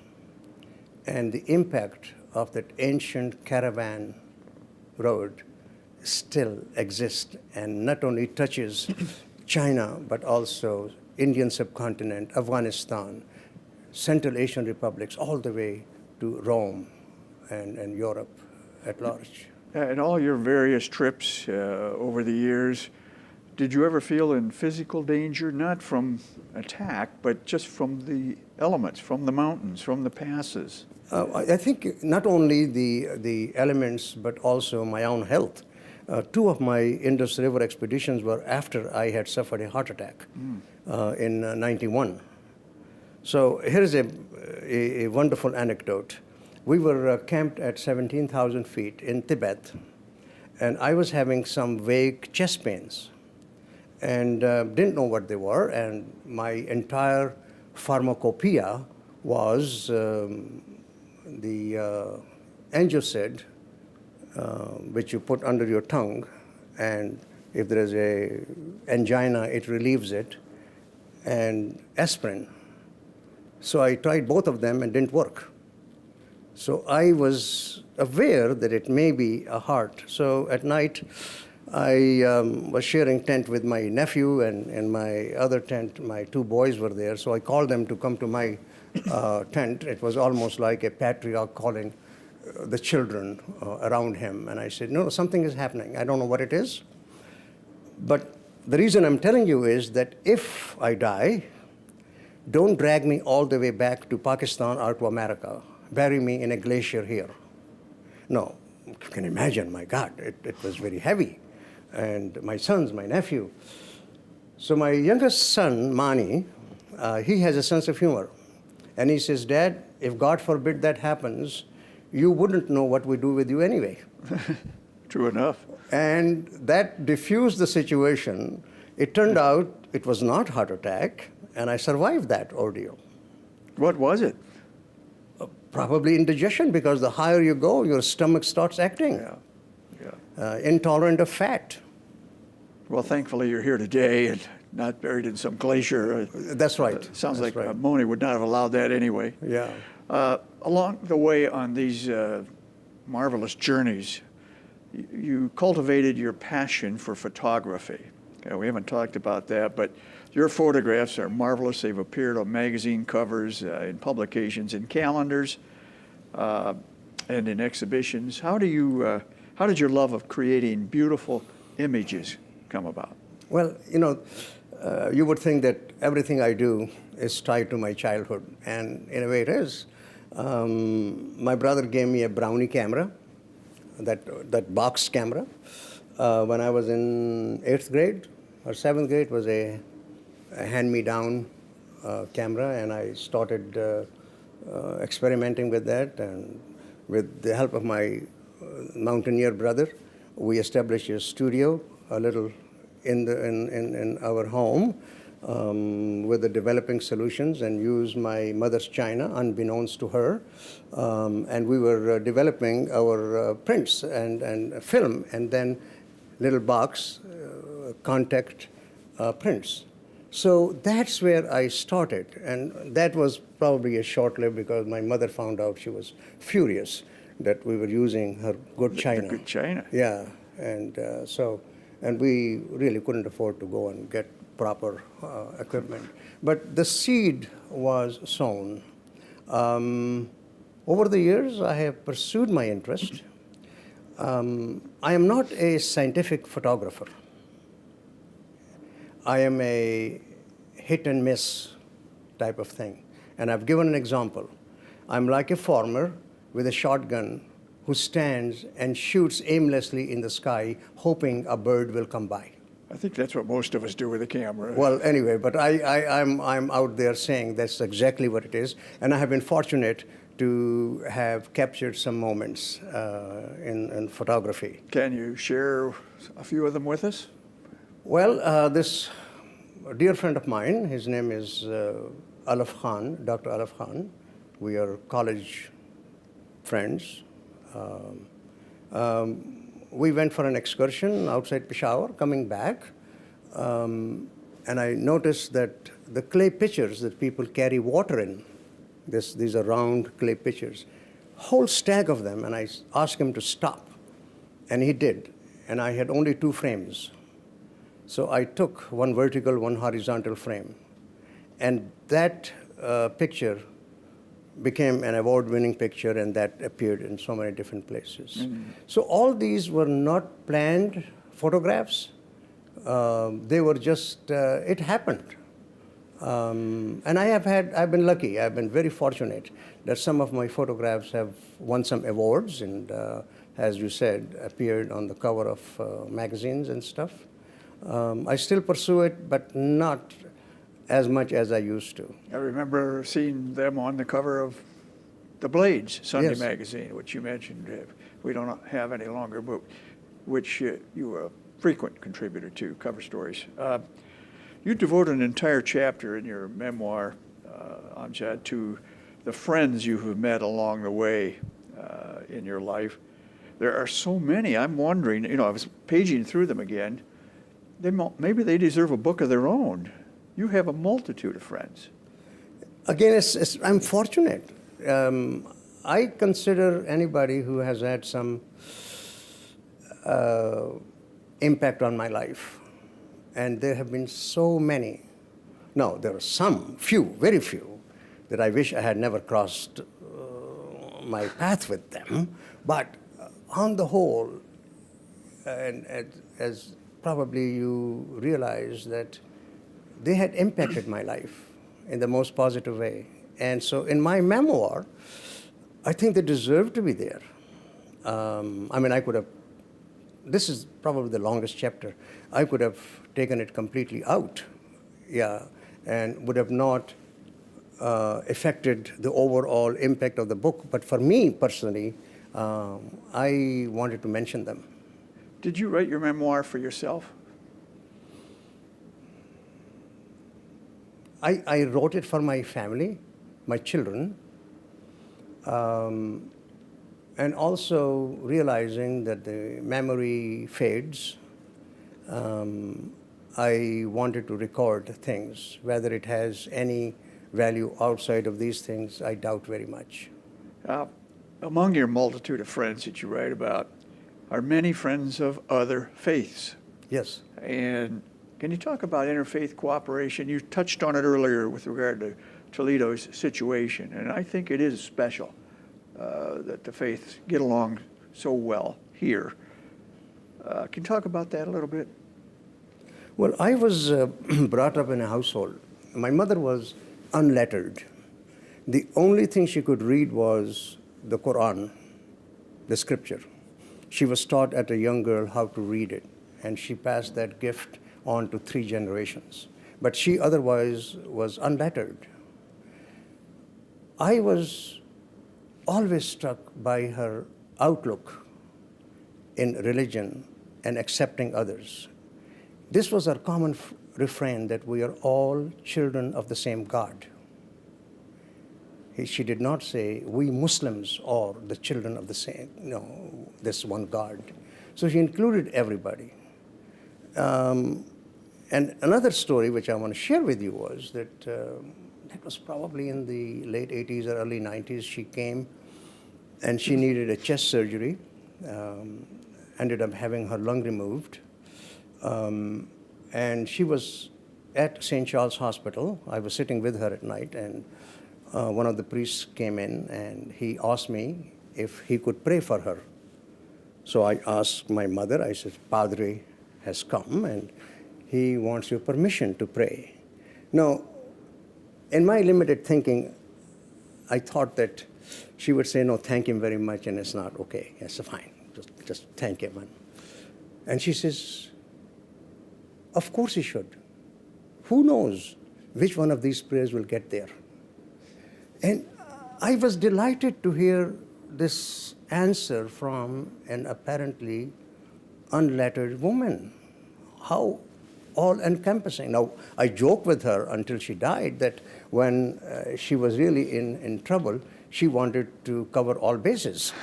and the impact of that ancient caravan road still exist, and not only touches China, but also Indian subcontinent, Afghanistan, Central Asian republics, all the way to Rome and Europe at large. In all your various trips over the years, did you ever feel in physical danger, not from attack, but just from the elements, from the mountains, from the passes? I think not only the elements, but also my own health. 2 of my Indus River expeditions were after I had suffered a heart attack in 91. So here's a wonderful anecdote. We were camped at 17,000 feet in Tibet, and I was having some vague chest pains and didn't know what they were, and my entire pharmacopoeia was the Angiosid, which you put under your tongue, and if there is a angina, it relieves it, and aspirin. So I tried both of them and didn't work. So I was aware that it may be a heart. So at night, I was sharing tent with my nephew, and in my other tent, my 2 boys were there. So I called them to come to my tent. It was almost like a patriarch calling the children around him. And I said, no, something is happening. I don't know what it is. But the reason I'm telling you is that if I die, don't drag me all the way back to Pakistan or to America. Bury me in a glacier here. No, you can imagine, my God, it was very heavy. And my sons, my nephew. So my youngest son, Mani, he has a sense of humor. And he says, Dad, if God forbid that happens, you wouldn't know what we do with you anyway. True enough. And that diffused the situation. It turned out it was not heart attack, and I survived that ordeal. What was it? Probably indigestion, because the higher you go, your stomach starts acting. Intolerant of fat. Well, thankfully you're here today and not buried in some glacier. That's right. Sounds That's like right. Moni would not have allowed that anyway. Yeah. Along the way on these marvelous journeys, you cultivated your passion for photography. We haven't talked about that, but your photographs are marvelous. They've appeared on magazine covers, in publications, in calendars, and in exhibitions. How did your love of creating beautiful images come about? Well, you know, you would think that everything I do is tied to my childhood, and in a way it is. My brother gave me a Brownie camera, that box camera, when I was in 8th grade or 7th grade. Was a hand-me-down camera, and I started experimenting with that, and with the help of my mountaineer brother, we established a studio a little in our home with the developing solutions, and used my mother's china unbeknownst to her, and we were developing our prints and film, and then little box contact prints. So that's where I started, and that was probably a short-lived, because my mother found out. She was furious that we were using her good china. The good china. Yeah, and we really couldn't afford to go and get proper equipment. But the seed was sown. Over the years, I have pursued my interest. I am not a scientific photographer. I am a hit and miss type of thing. And I've given an example. I'm like a farmer with a shotgun who stands and shoots aimlessly in the sky, hoping a bird will come by. I think that's what most of us do with a camera. Well, anyway, but I'm out there saying that's exactly what it is. And I have been fortunate to have captured some moments in photography. Can you share a few of them with us? Well, this dear friend of mine, his name is Alaf Khan, Dr. Alaf Khan. We are college friends. We went for an excursion outside Peshawar, coming back, and I noticed that the clay pitchers that people carry water in, these are round clay pitchers, whole stack of them, and I asked him to stop, and he did, and I had only 2 frames. So I took one vertical, one horizontal frame, and that picture became an award-winning picture, and that appeared in so many different places. Mm-hmm. So all these were not planned photographs. They were just, it happened. And I've been lucky. I've been very fortunate that some of my photographs have won some awards, and as you said, appeared on the cover of magazines and stuff. I still pursue it, but not as much as I used to. I remember seeing them on the cover of The Blades Sunday Yes. magazine, which you mentioned we don't have any longer, but which you were a frequent contributor to, cover stories. You devote an entire chapter in your memoir, Amjad, to the friends you have met along the way in your life. There are so many. I'm wondering, I was paging through them again. Maybe they deserve a book of their own. You have a multitude of friends. Again, I'm fortunate. I consider anybody who has had some impact on my life, and there have been so many. No, there are very few, that I wish I had never crossed my path with them. But on the whole, and as probably you realize, that they had impacted my life in the most positive way. And so in my memoir, I think they deserve to be there. I could have, this is probably the longest chapter. I could have taken it completely out, and would have not affected the overall impact of the book. But for me personally, I wanted to mention them. Did you write your memoir for yourself? I wrote it for my family, my children, and also realizing that the memory fades. I wanted to record things. Whether it has any value outside of these things, I doubt very much. Among your multitude of friends that you write about, are many friends of other faiths. Yes. And can you talk about interfaith cooperation? You touched on it earlier with regard to Toledo's situation, and I think it is special that the faiths get along so well here. Can you talk about that a little bit? Well, I was brought up in a household. My mother was unlettered. The only thing she could read was the Quran, the scripture. She was taught at a young girl how to read it, and she passed that gift on to 3 generations. But she otherwise was unlettered. I was always struck by her outlook in religion and accepting others. This was our common refrain that we are all children of the same God. She did not say, we Muslims are the children of the same, this one God. So she included everybody. And another story which I want to share with you was that that was probably in the late 80s or early 90s. She came and she needed a chest surgery, ended up having her lung removed. And she was at St. Charles Hospital. I was sitting with her at night, and one of the priests came in and he asked me if he could pray for her. So I asked my mother, I said, Padre has come and he wants your permission to pray. Now, in my limited thinking, I thought that she would say, no, thank him very much, and it's not okay. Yes, fine, just thank him. And she says, of course he should. Who knows which one of these prayers will get there? And I was delighted to hear this answer from an apparently unlettered woman. How all-encompassing. Now, I joked with her until she died that when she was really in trouble, she wanted to cover all bases.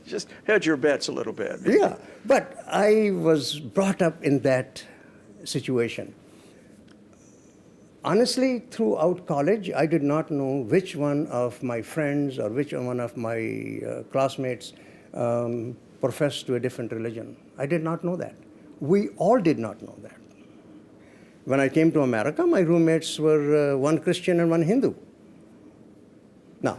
Just hedge your bets a little bit. Yeah, but I was brought up in that situation. Honestly, throughout college, I did not know which one of my friends or which one of my classmates professed to a different religion. I did not know that. We all did not know that. When I came to America, my roommates were one Christian and one Hindu. Now,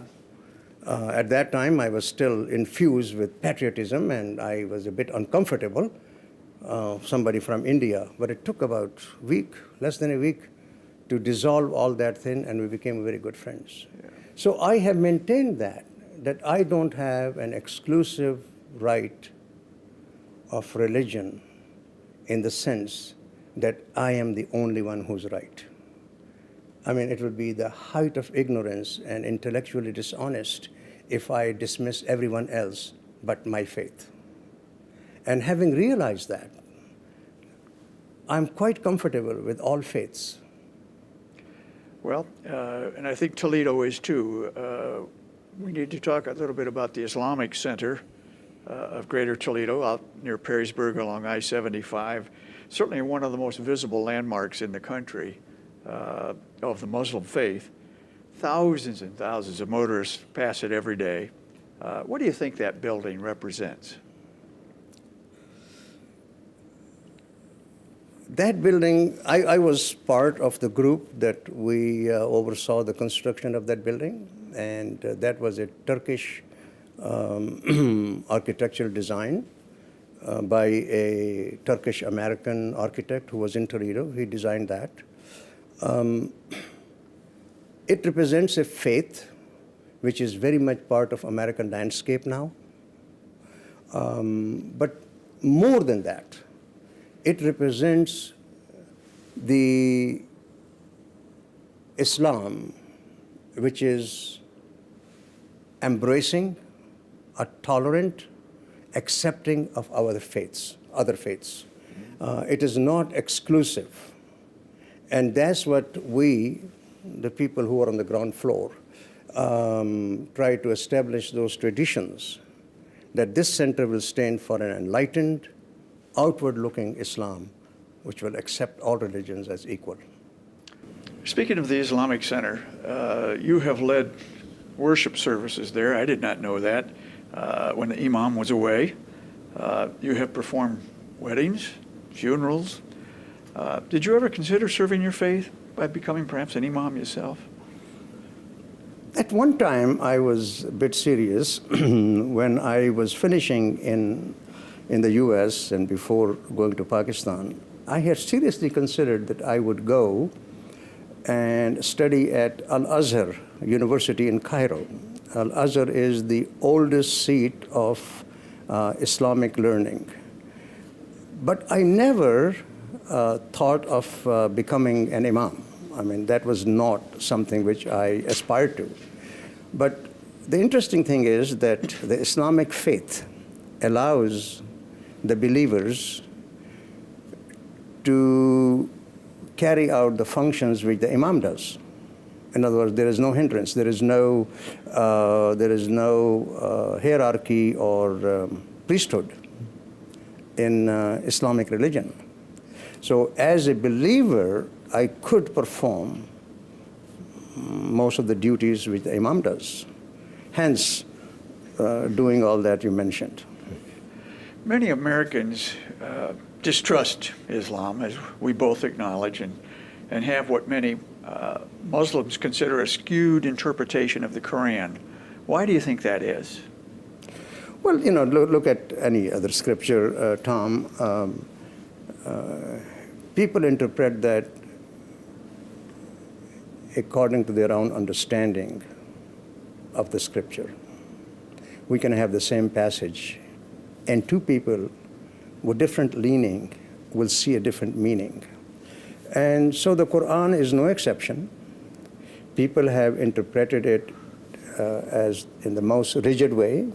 at that time, I was still infused with patriotism, and I was a bit uncomfortable, somebody from India. But it took about a week, less than a week, to dissolve all that thing, and we became very good friends. Yeah. So I have maintained that I don't have an exclusive right of religion in the sense that I am the only one who's right. I mean, it would be the height of ignorance and intellectually dishonest if I dismiss everyone else but my faith. And having realized that, I'm quite comfortable with all faiths. Well, and I think Toledo is too. We need to talk a little bit about the Islamic Center of Greater Toledo out near Perrysburg along I-75. Certainly one of the most visible landmarks in the country of the Muslim faith. Thousands and thousands of motorists pass it every day. What do you think that building represents? That building, I was part of the group that we oversaw the construction of that building, and that was a Turkish architectural design by a Turkish-American architect who was in Toledo. He designed that. It represents a faith which is very much part of American landscape now. But more than that, it represents the Islam which is embracing, tolerant, accepting of our faiths, other faiths. It is not exclusive. And that's what we, the people who are on the ground floor, try to establish those traditions, that this center will stand for an enlightened, outward-looking Islam, which will accept all religions as equal. Speaking of the Islamic Center, you have led worship services there. I did not know that when the Imam was away. You have performed weddings, funerals. Did you ever consider serving your faith by becoming perhaps an imam yourself? At one time, I was a bit serious when I was finishing in the US and before going to Pakistan. I had seriously considered that I would go and study at Al-Azhar University in Cairo. Al-Azhar is the oldest seat of Islamic learning. But I never thought of becoming an imam. I mean, that was not something which I aspired to. But the interesting thing is that the Islamic faith allows the believers to carry out the functions which the imam does. In other words, there is no hindrance. There is no hierarchy or priesthood in Islamic religion. So as a believer, I could perform most of the duties which the imam does, hence doing all that you mentioned. Many Americans distrust Islam, as we both acknowledge, and have what many Muslims consider a skewed interpretation of the Quran. Why do you think that is? Well, look at any other scripture, Tom. People interpret that according to their own understanding of the scripture. We can have the same passage, and two people with different leaning will see a different meaning. And so the Quran is no exception. People have interpreted it as in the most rigid way,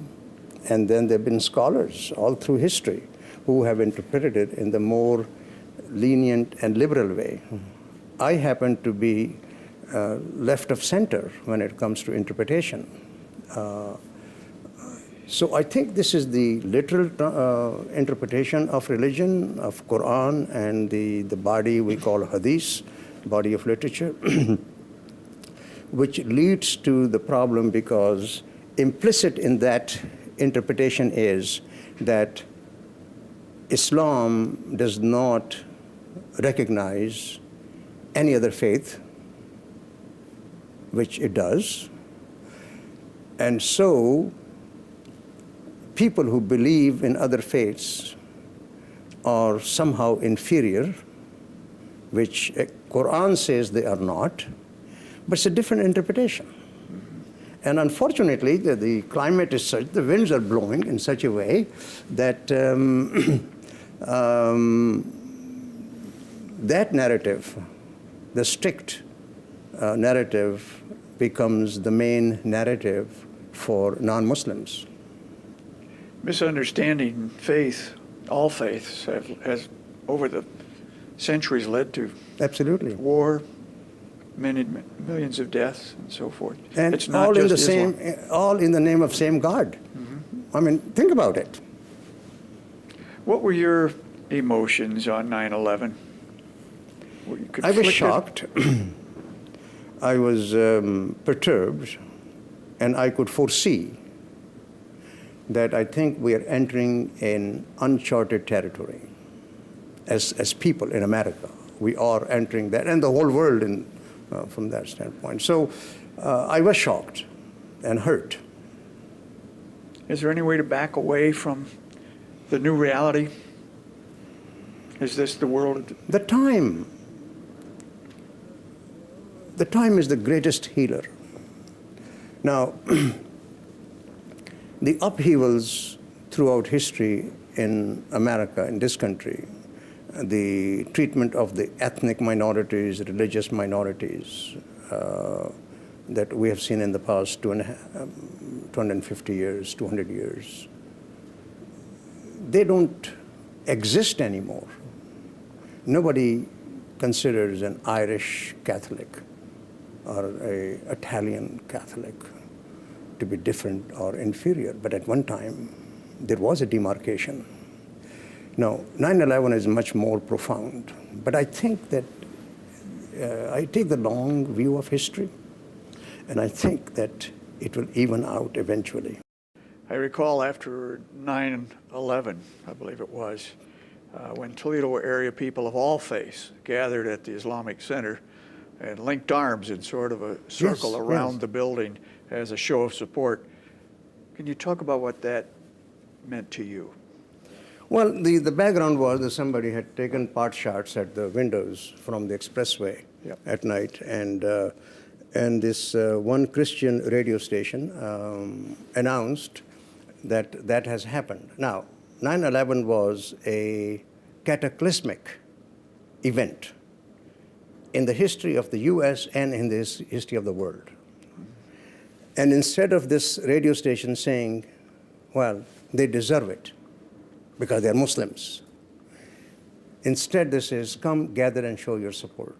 and then there have been scholars all through history who have interpreted it in the more lenient and liberal way. I happen to be left of center when it comes to interpretation. So I think this is the literal interpretation of religion, of Quran, and the body we call hadith, body of literature, which leads to the problem because implicit in that interpretation is that Islam does not recognize any other faith, which it does. And so people who believe in other faiths are somehow inferior, which Quran says they are not, but it's a different interpretation. And unfortunately, the climate is such, the winds are blowing in such a way that that narrative, the strict narrative, becomes the main narrative for non-Muslims. Misunderstanding faith, all faiths, has over the centuries led to Absolutely. war, many millions of deaths, and so forth. And it's not all in just the Islam. same, all in the name of same God. Mm-hmm. I mean, think about it. What were your emotions on 9/11? Were you I was conflicted? shocked. I was perturbed, and I could foresee that I think we are entering in uncharted territory. As people in America, we are entering that, and the whole world from that standpoint. So I was shocked and hurt. Is there any way to back away from the new reality? Is this the world? The time is the greatest healer. Now, the upheavals throughout history in America, in this country, the treatment of the ethnic minorities, religious minorities that we have seen in the past 250 years, 200 years, they don't exist anymore. Nobody considers an Irish Catholic or an Italian Catholic to be different or inferior, but at one time there was a demarcation. Now, 9/11 is much more profound, but I think that I take the long view of history, and I think that it will even out eventually. I recall after 9/11, I believe it was, when Toledo area people of all faiths gathered at the Islamic Center and linked arms in sort of a circle Yes, around yes. the building as a show of support. Can you talk about what that meant to you? Well, the background was that somebody had taken pot shots at the windows from the expressway Yep. at night, and this one Christian radio station announced that that has happened. Now, 9/11 was a cataclysmic event in the history of the U.S. and in the history of the world. And instead of this radio station saying, well, they deserve it because they're Muslims, instead this is, come gather and show your support.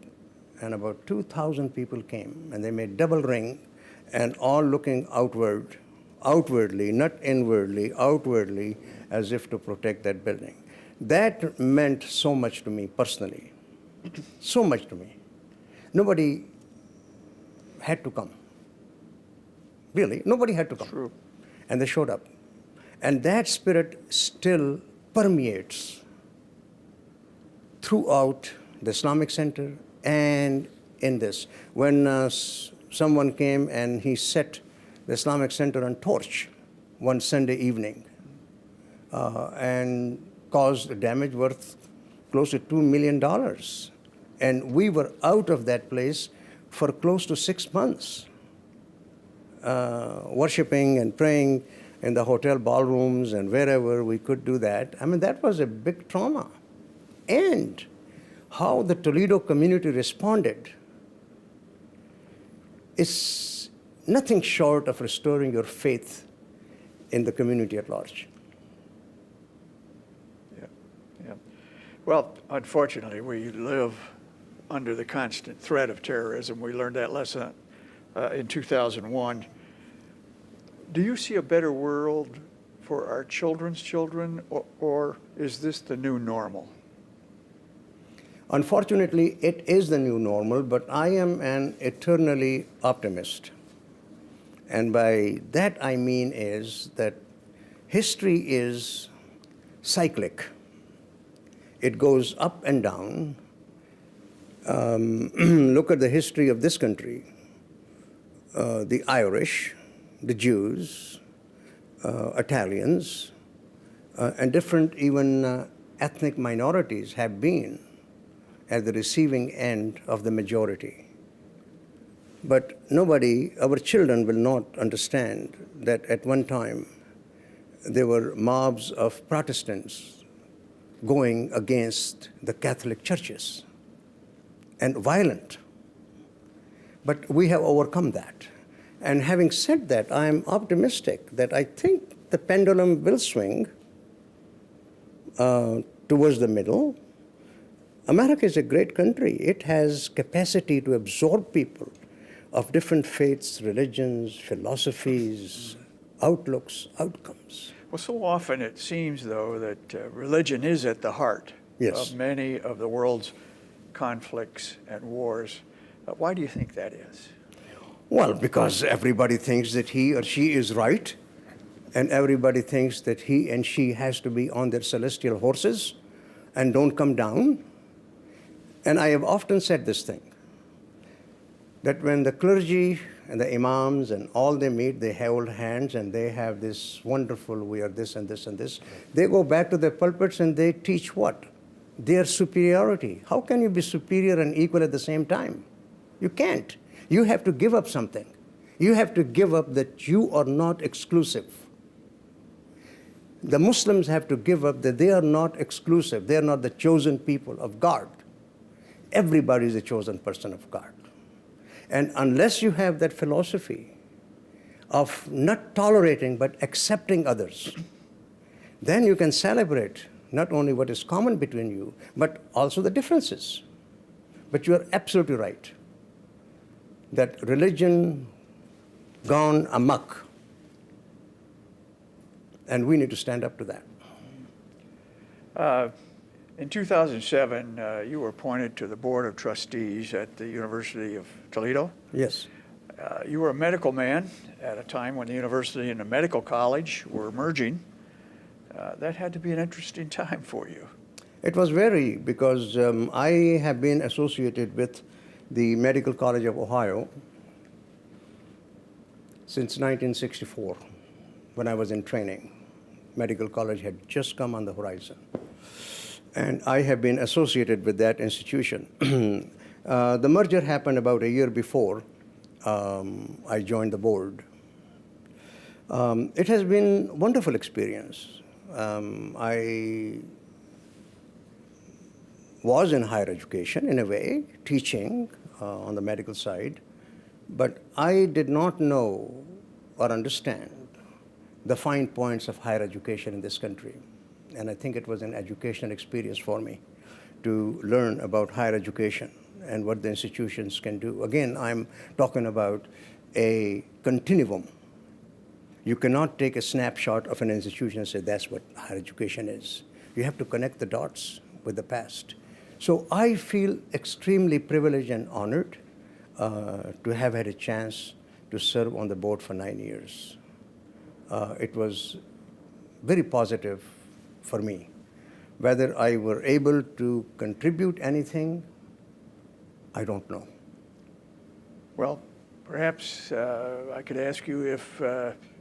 And about 2,000 people came, and they made double ring, and all looking outwardly, not inwardly, outwardly, as if to protect that building. That meant so much to me personally, so much to me. Nobody had to come. Really, nobody had to come. True. And they showed up. And that spirit still permeates throughout the Islamic Center and in this. When someone came and he set the Islamic Center on torch one Sunday evening and caused damage worth close to $2 million. And we were out of that place for close to 6 months, worshiping and praying in the hotel ballrooms and wherever we could do that. I mean, that was a big trauma. And how the Toledo community responded is nothing short of restoring your faith in the community at large. Yeah, yeah. Well, unfortunately, we live under the constant threat of terrorism. We learned that lesson in 2001. Do you see a better world for our children's children, or is this the new normal? Unfortunately, it is the new normal, but I am an eternally optimist. And by that I mean is that history is cyclic. It goes up and down. Look at the history of this country. The Irish, the Jews, Italians, and different even ethnic minorities have been at the receiving end of the majority. But nobody, our children will not understand that at one time there were mobs of Protestants going against the Catholic churches and violent. But we have overcome that. And having said that, I am optimistic that I think the pendulum will swing towards the middle. America is a great country. It has capacity to absorb people of different faiths, religions, philosophies, outlooks, outcomes. Well, so often it seems, though, that religion is at the heart Yes. of many of the world's conflicts and wars. Why do you think that is? Well, because everybody thinks that he or she is right, and everybody thinks that he and she has to be on their celestial horses and don't come down. And I have often said this thing, that when the clergy and the imams and all they meet, they hold hands and they have this wonderful, we are this and this and this. They go back to their pulpits and they teach what? Their superiority. How can you be superior and equal at the same time? You can't. You have to give up something. You have to give up that you are not exclusive. The Muslims have to give up that they are not exclusive. They are not the chosen people of God. Everybody is a chosen person of God. And unless you have that philosophy of not tolerating but accepting others, then you can celebrate not only what is common between you, but also the differences. But you are absolutely right that religion gone amok, and we need to stand up to that. In 2007, you were appointed to the Board of Trustees at the University of Toledo. Yes. You were a medical man at a time when the university and the medical college were merging. That had to be an interesting time for you. It was very, because I have been associated with the Medical College of Ohio since 1964, when I was in training. Medical college had just come on the horizon. And I have been associated with that institution. The merger happened about a year before I joined the board. It has been a wonderful experience. I was in higher education in a way, teaching on the medical side, but I did not know or understand the fine points of higher education in this country. And I think it was an educational experience for me to learn about higher education and what the institutions can do. Again, I'm talking about a continuum. You cannot take a snapshot of an institution and say that's what higher education is. You have to connect the dots with the past. So I feel extremely privileged and honored to have had a chance to serve on the board for 9 years. It was very positive for me. Whether I were able to contribute anything, I don't know. Well, perhaps I could ask you if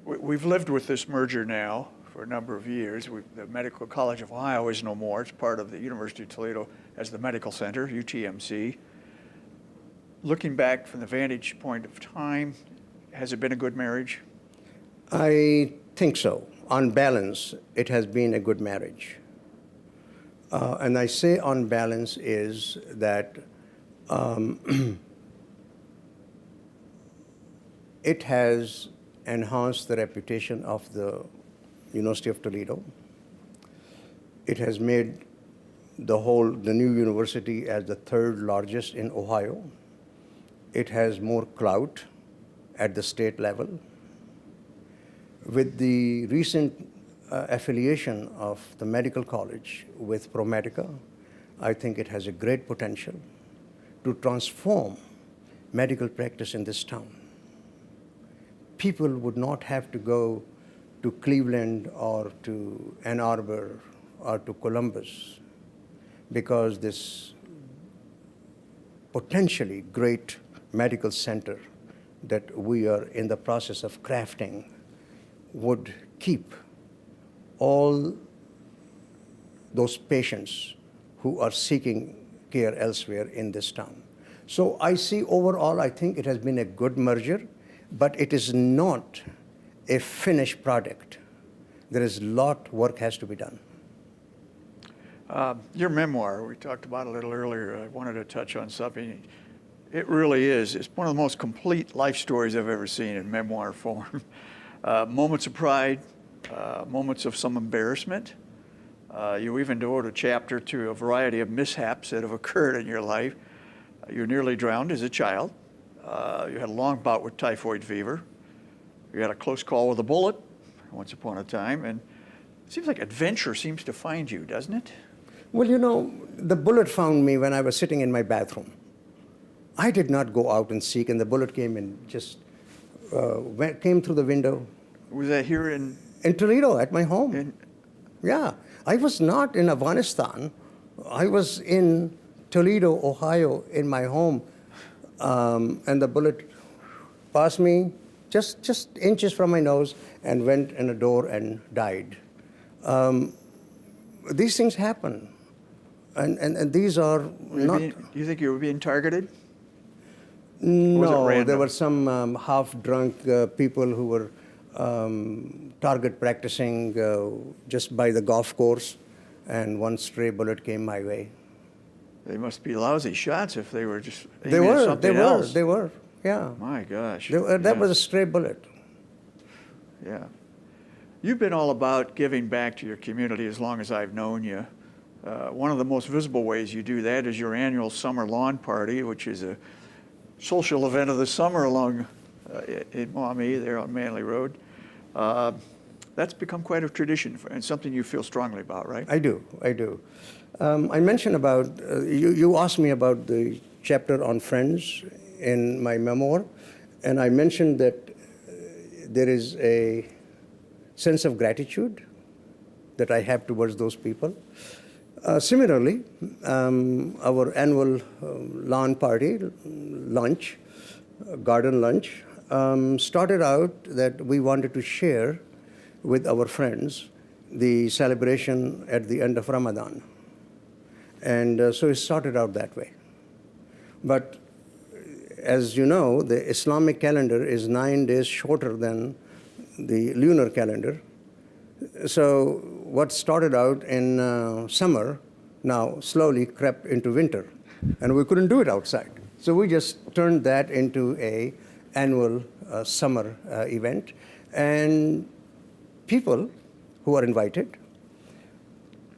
we've lived with this merger now for a number of years. The Medical College of Ohio is no more. It's part of the University of Toledo as the Medical Center, UTMC. Looking back from the vantage point of time, has it been a good marriage? I think so. On balance, it has been a good marriage. And I say on balance is that it has enhanced the reputation of the University of Toledo. It has made the new university as the third largest in Ohio. It has more clout at the state level. With the recent affiliation of the medical college with ProMedica, I think it has a great potential to transform medical practice in this town. People would not have to go to Cleveland or to Ann Arbor or to Columbus, because this potentially great medical center that we are in the process of crafting would keep all those patients who are seeking care elsewhere in this town. So I see overall, I think it has been a good merger, but it is not a finished product. There is a lot work has to be done. Your memoir, we talked about a little earlier, I wanted to touch on something. It really is. It's one of the most complete life stories I've ever seen in memoir form. Moments of pride, moments of some embarrassment. You even devote a chapter to a variety of mishaps that have occurred in your life. You nearly drowned as a child. You had a long bout with typhoid fever. You had a close call with a bullet once upon a time. And it seems like adventure seems to find you, doesn't it? Well, you know, the bullet found me when I was sitting in my bathroom. I did not go out and seek, and the bullet came and just came through the window. Was that here in Toledo, at my home. Yeah. I was not in Afghanistan. I was in Toledo, Ohio, in my home. And the bullet passed me just inches from my nose and went in a door and died. These things happen. And these are not... Do you think you were being targeted? No, there were some half-drunk people who were target practicing just by the golf course, and one stray bullet came my way. They must be lousy shots if they were just aiming at something else. They were, yeah. My gosh. That was a stray bullet. Yeah. You've been all about giving back to your community as long as I've known you. One of the most visible ways you do that is your annual summer lawn party, which is a social event of the summer along in Maumee there on Manley Road. That's become quite a tradition and something you feel strongly about, right? I do. I mentioned about, you asked me about the chapter on friends in my memoir, And I mentioned that there is a sense of gratitude that I have towards those people. Similarly, our annual lawn party, lunch, garden lunch, started out that we wanted to share with our friends the celebration at the end of Ramadan. And so it started out that way. But as you know, the Islamic calendar is 9 days shorter than the lunar calendar. So what started out in summer now slowly crept into winter, and we couldn't do it outside. So we just turned that into a annual summer event, and people who are invited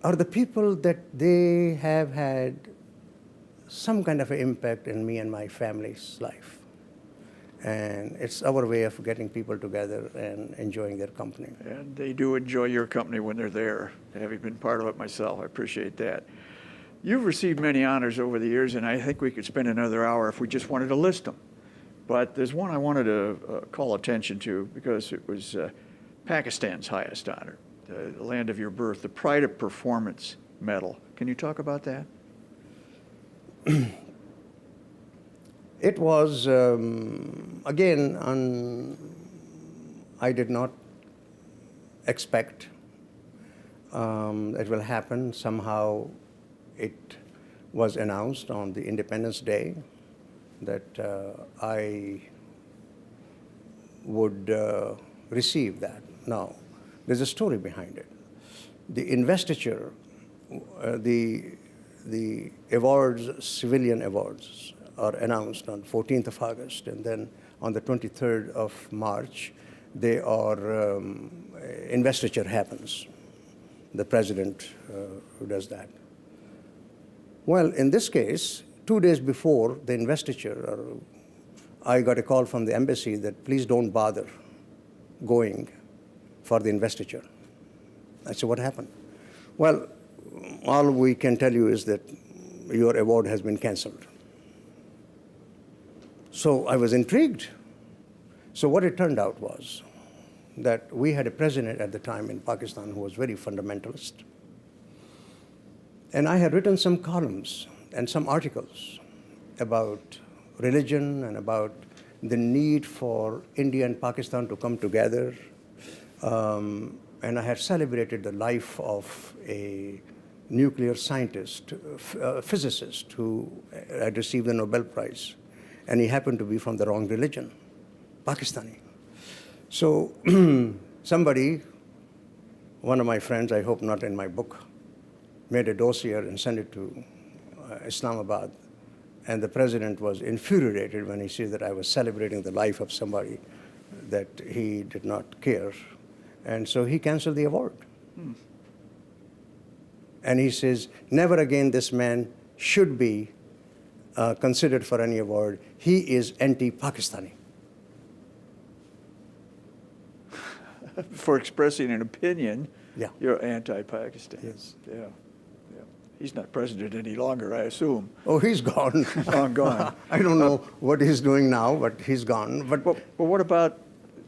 are the people that they have had some kind of an impact in me and my family's life. And it's our way of getting people together and enjoying their company. And they do enjoy your company when they're there, having been part of it myself. I appreciate that. You've received many honors over the years, and I think we could spend another hour if we just wanted to list them. But there's one I wanted to call attention to because it was Pakistan's highest honor, the land of your birth, the Pride of Performance Medal. Can you talk about that? It was, again, I did not expect it will happen. Somehow it was announced on the Independence Day that I would receive that. Now, there's a story behind it. The investiture, the awards, civilian awards, are announced on 14th of August, and then on the 23rd of March, they are, investiture happens. The president who does that. Well, in this case, 2 days before the investiture, I got a call from the embassy that please don't bother going for the investiture. I said, what happened? Well, all we can tell you is that your award has been canceled. So I was intrigued. So what it turned out was that we had a president at the time in Pakistan who was very fundamentalist. And I had written some columns and some articles about religion and about the need for India and Pakistan to come together. And I had celebrated the life of a nuclear scientist, physicist who had received the Nobel Prize. And he happened to be from the wrong religion, Pakistani. So somebody, one of my friends, I hope not in my book, made a dossier and sent it to Islamabad. And the president was infuriated when he saw that I was celebrating the life of somebody that he did not care. And so he canceled the award. And he says, never again this man should be considered for any award. He is anti-Pakistani. For expressing an opinion, Yeah. you're anti-Pakistan. Yes. Yeah. Yeah. He's not president any longer, I assume. Oh, he's gone. Long gone. I don't know what he's doing now, but he's gone. But Well, what about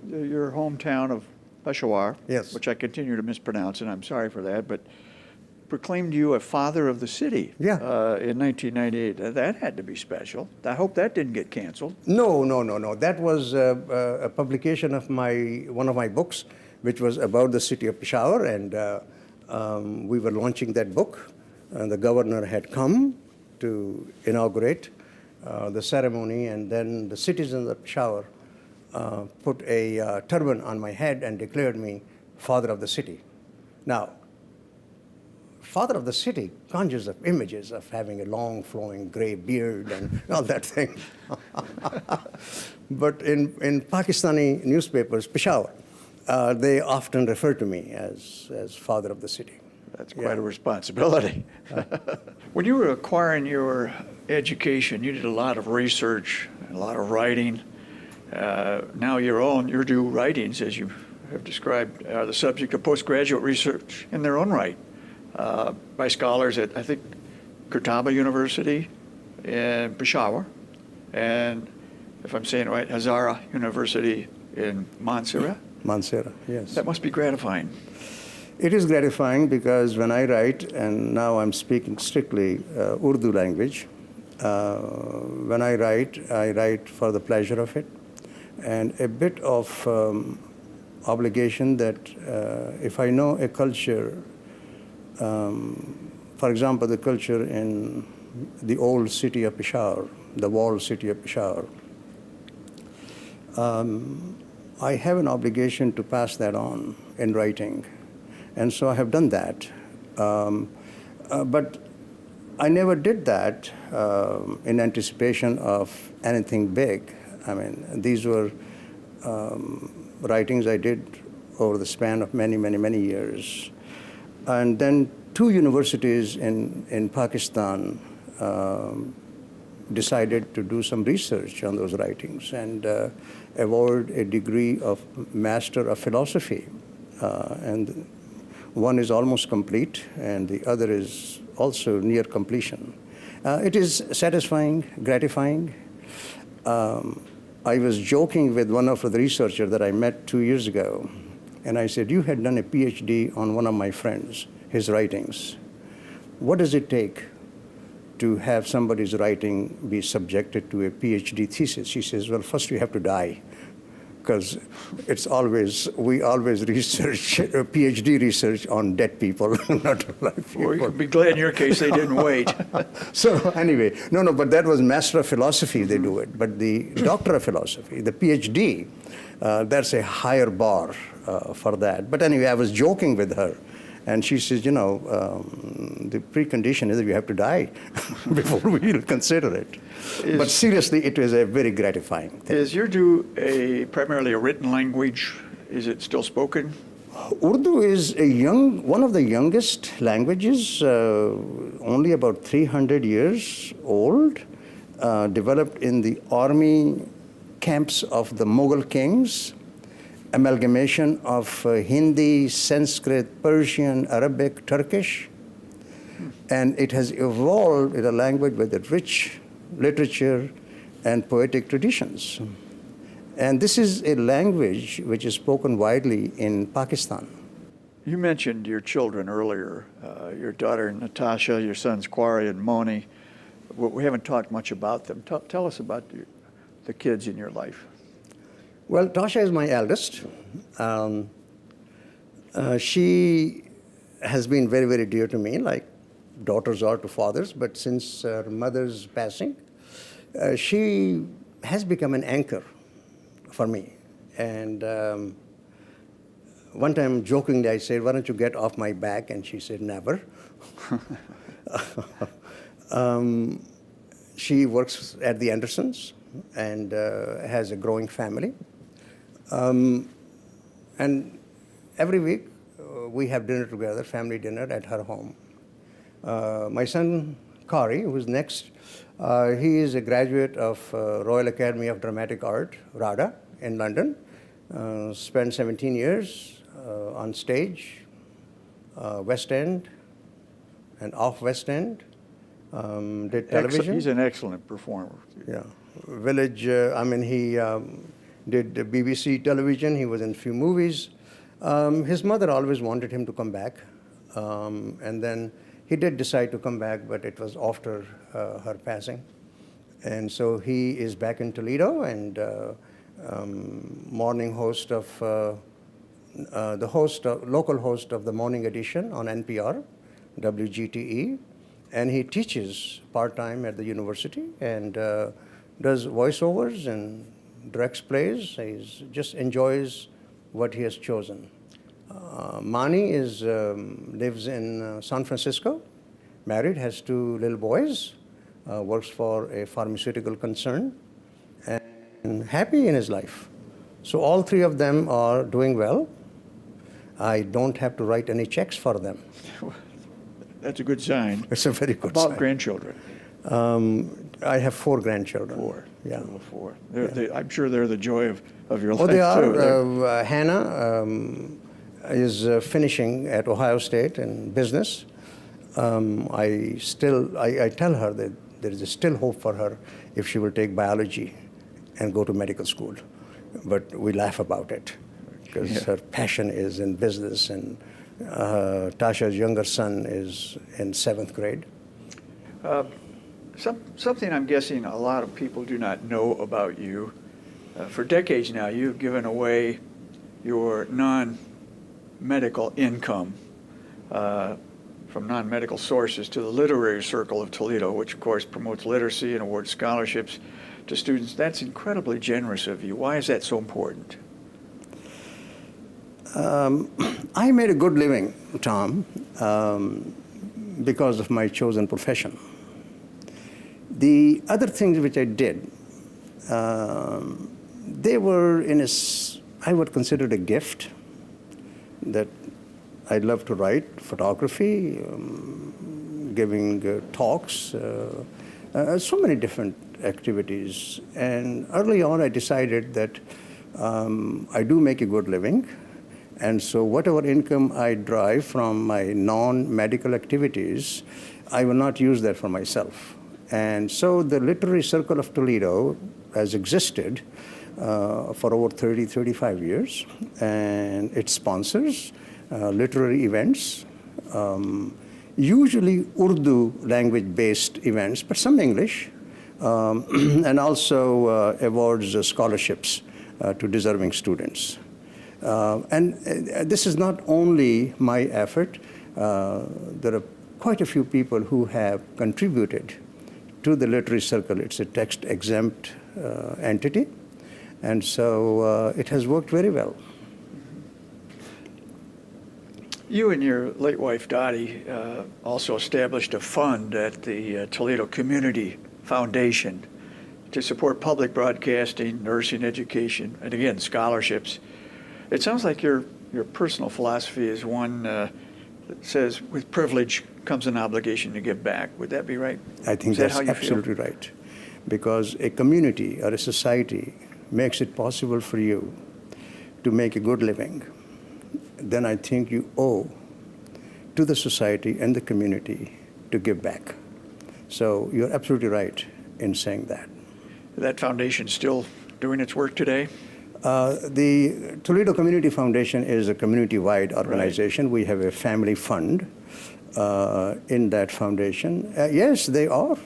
your hometown of Peshawar, Yes. which I continue to mispronounce, and I'm sorry for that, but proclaimed you a father of the city in 1998. That had to be special. I hope that didn't get canceled. No. That was a publication of one of my books, which was about the city of Peshawar, and we were launching that book. And the governor had come to inaugurate the ceremony, and then the citizens of Peshawar put a turban on my head and declared me father of the city. Now, father of the city conjures up images of having a long, flowing gray beard and all that thing. But in Pakistani newspapers, Peshawar, they often refer to me as father of the city. That's quite a responsibility. When you were acquiring your education, you did a lot of research, a lot of writing. Now your two writings, as you have described, are the subject of postgraduate research in their own right by scholars at, I think, Kurtaba University in Peshawar and if I'm saying it right, Hazara University in Montserrat. Mansera, yes. That must be gratifying. It is gratifying because when I write, and now I'm speaking strictly Urdu language, when I write for the pleasure of it, and a bit of obligation that if I know a culture, for example, the culture in the old city of Peshawar, the walled city of Peshawar, I have an obligation to pass that on in writing. And so I have done that. But I never did that in anticipation of anything big. I mean, these were writings I did over the span of many, many, many years. And then 2 universities in Pakistan decided to do some research on those writings and award a degree of Master of Philosophy. And one is almost complete, and the other is also near completion. It is satisfying, gratifying. I was joking with one of the researchers that I met 2 years ago, and I said, you had done a PhD on one of my friends, his writings. What does it take to have somebody's writing be subjected to a PhD thesis? She says, well, first you have to die, because we always research, PhD research on dead people, not alive people. Well, you can be glad in your case they didn't wait. So anyway, no, but that was Master of Philosophy, they do it. But the Doctor of Philosophy, the PhD, that's a higher bar for that. But anyway, I was joking with her. And she says, you know, the precondition is that you have to die before we'll consider it. But seriously, it is a very gratifying thing. Is Urdu primarily a written language? Is it still spoken? Urdu is one of the youngest languages, only about 300 years old, developed in the army camps of the Mughal kings. Amalgamation of Hindi, Sanskrit, Persian, Arabic, Turkish. And it has evolved in a language with a rich literature and poetic traditions. And this is a language which is spoken widely in Pakistan. You mentioned your children earlier, your daughter Natasha, your sons Kwari and Moni. We haven't talked much about them. Tell us about the kids in your life. Well, Tasha is my eldest. She has been very, very dear to me, like daughters are to fathers. But since her mother's passing, she has become an anchor for me. And one time, jokingly, I said, why don't you get off my back? And she said, never. She works at the Andersons and has a growing family. And every week we have dinner together, family dinner at her home. My son, Kari, who's next, he is a graduate of Royal Academy of Dramatic Art, RADA, in London. Spent 17 years on stage, West End and off West End. Did television. He's an excellent performer. Yeah. Village, he did BBC television. He was in a few movies. His mother always wanted him to come back. And then he did decide to come back, but it was after her passing. And so he is back in Toledo and morning host of, local host of the morning edition on NPR, WGTE. And he teaches part-time at the university and does voiceovers and directs plays. He just enjoys what he has chosen. Mani lives in San Francisco, married, has 2 little boys, works for a pharmaceutical concern, and happy in his life. So all 3 of them are doing well. I don't have to write any checks for them. That's a good sign. It's a very good sign. About grandchildren? I have 4 grandchildren. 4. Yeah. 4. I'm sure they're the joy of your life, Oh, they are. too. Hannah is finishing at Ohio State in business. I tell her that there is still hope for her if she will take biology and go to medical school. But we laugh about it because her passion is in business, and Tasha's younger son is in 7th grade. Something I'm guessing a lot of people do not know about you. For decades now, you've given away your non-medical income from non-medical sources to the Literary Circle of Toledo, which of course promotes literacy and awards scholarships to students. That's incredibly generous of you. Why is that so important? I made a good living, Tom, because of my chosen profession. The other things which I did, they were I would consider it a gift that I love to write, photography, giving talks, so many different activities. And early on, I decided that I do make a good living. And so whatever income I derive from my non-medical activities, I will not use that for myself. And so the Literary Circle of Toledo has existed for over 35 years, and it sponsors literary events, usually Urdu language-based events, but some English, and also awards scholarships to deserving students. And this is not only my effort. There are quite a few people who have contributed to the Literary Circle. It's a text-exempt entity, and so it has worked very well. You and your late wife, Dottie, also established a fund at the Toledo Community Foundation to support public broadcasting, nursing education, and again, scholarships. It sounds like your personal philosophy is one that says with privilege comes an obligation to give back. Would that be right? I think that's absolutely right. Because a community or a society makes it possible for you to make a good living, then I think you owe to the society and the community to give back. So you're absolutely right in saying that. That foundation still doing its work today? The Toledo Community Foundation is a community-wide organization. Right. We have a family fund in that foundation. Yes, they are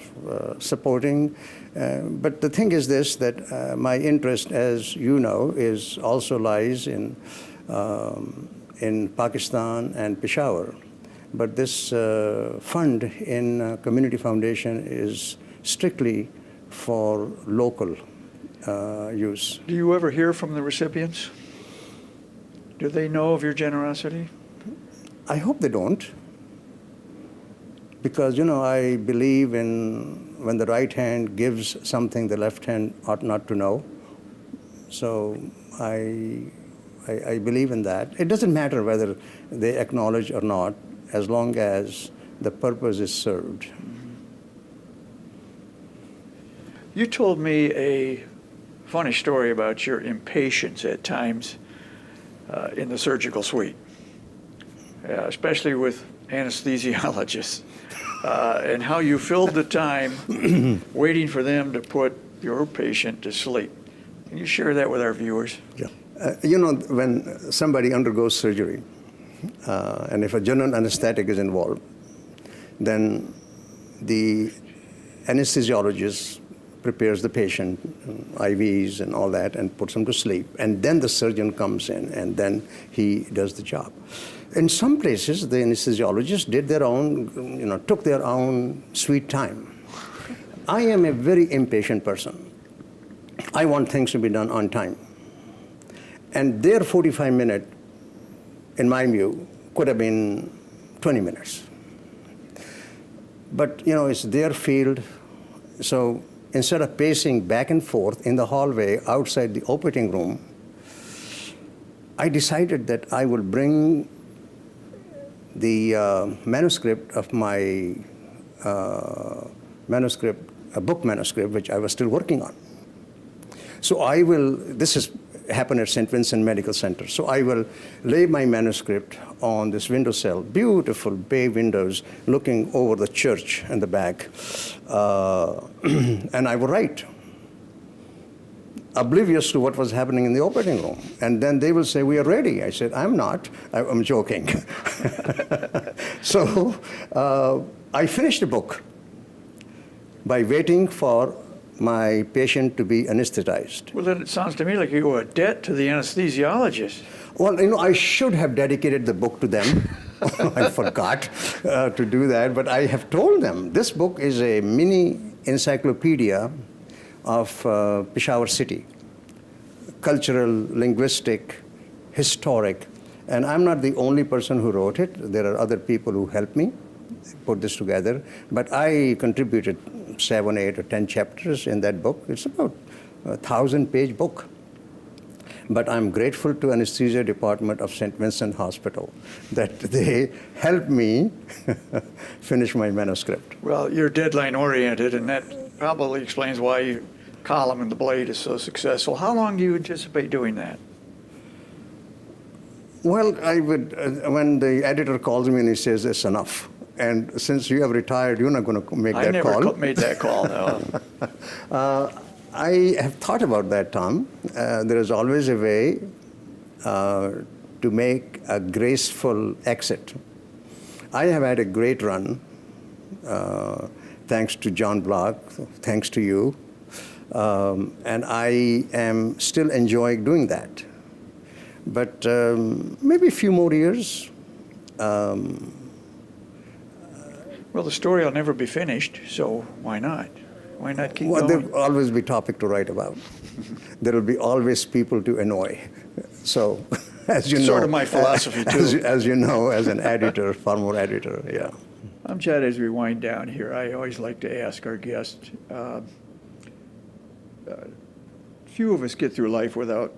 supporting, but the thing is this, that my interest, as you know, is also lies in Pakistan and Peshawar. But this fund in Community Foundation is strictly for local use. Do you ever hear from the recipients? Do they know of your generosity? I hope they don't. Because, you know, I believe in when the right hand gives something, the left hand ought not to know. So I believe in that. It doesn't matter whether they acknowledge or not, as long as the purpose is served. You told me a funny story about your impatience at times in the surgical suite, especially with anesthesiologists, and how you filled the time waiting for them to put your patient to sleep. Can you share that with our viewers? Yeah. You know, when somebody undergoes surgery, and if a general anesthetic is involved, then the anesthesiologist prepares the patient, IVs and all that, and puts him to sleep. And then the surgeon comes in, and then he does the job. In some places, the anesthesiologist did their own, you know, took their own sweet time. I am a very impatient person. I want things to be done on time. And their 45 minutes, in my view, could have been 20 minutes. But, you know, it's their field. So instead of pacing back and forth in the hallway outside the operating room, I decided that I will bring the manuscript of my a book manuscript, which I was still working on. So I will, this has happened at St. Vincent Medical Center, so I will lay my manuscript on this windowsill, beautiful bay windows looking over the church in the back, and I will write. oblivious to what was happening in the operating room. And then they will say, we are ready. I said, I'm not. I'm joking. So I finished the book by waiting for my patient to be anesthetized. Well, then it sounds to me like you owe a debt to the anesthesiologist. Well, I should have dedicated the book to them. I forgot to do that, but I have told them this book is a mini encyclopedia of Peshawar city, cultural, linguistic, historic, and I'm not the only person who wrote it. There are other people who helped me put this together, but I contributed 7, 8, or 10 chapters in that book. It's about a 1,000-page book. But I'm grateful to anesthesia department of St. Vincent Hospital that they helped me finish my manuscript. Well, you're deadline oriented, and that probably explains why your column in the Blade is so successful. How long do you anticipate doing that? Well, I would, when the editor calls me and he says, it's enough. And since you have retired, you're not going to make that call. I never made that call, no. I have thought about that, Tom. There is always a way to make a graceful exit. I have had a great run, thanks to John Block, thanks to you, and I am still enjoying doing that. But maybe a few more years. Well, the story will never be finished, so why not? Why not keep Well, going? there will always be topic to write about. There will be always people to annoy. So, as you know, sort of my philosophy too. As you know, as an editor, former editor, yeah. Amjad, as we wind down here, I always like to ask our guests. Few of us get through life without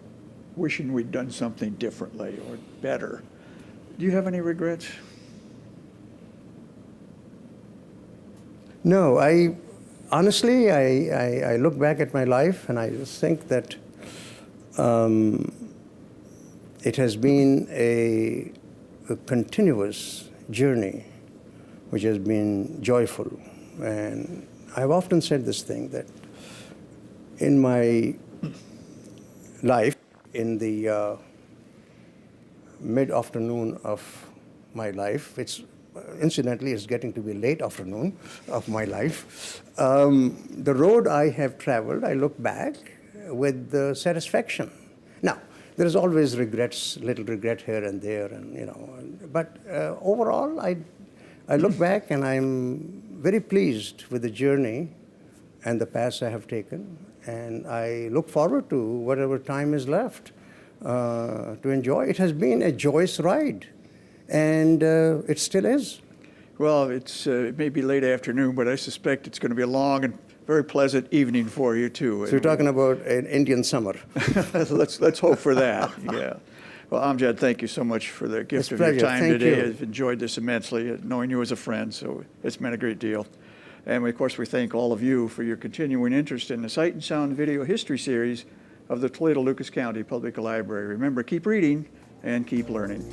wishing we'd done something differently or better. Do you have any regrets? No, honestly, I look back at my life and I just think that it has been a continuous journey which has been joyful. And I've often said this thing, that in my life, in the mid-afternoon of my life, incidentally, it's getting to be late afternoon of my life. The road I have traveled, I look back with satisfaction. Now, there's always regrets, little regret here and there, and but overall, I look back and I'm very pleased with the journey and the paths I have taken, and I look forward to whatever time is left to enjoy. It has been a joyous ride. And it still is. Well, it may be late afternoon, but I suspect it's going to be a long and very pleasant evening for you, too. So you're talking about an Indian summer. let's hope for that, yeah. Well, Amjad, thank you so much for the gift of your time today. I've enjoyed this immensely, knowing you as a friend, so it's meant a great deal. And, of course, we thank all of you for your continuing interest in the Sight and Sound Video History Series of the Toledo Lucas County Public Library. Remember, keep reading and keep learning.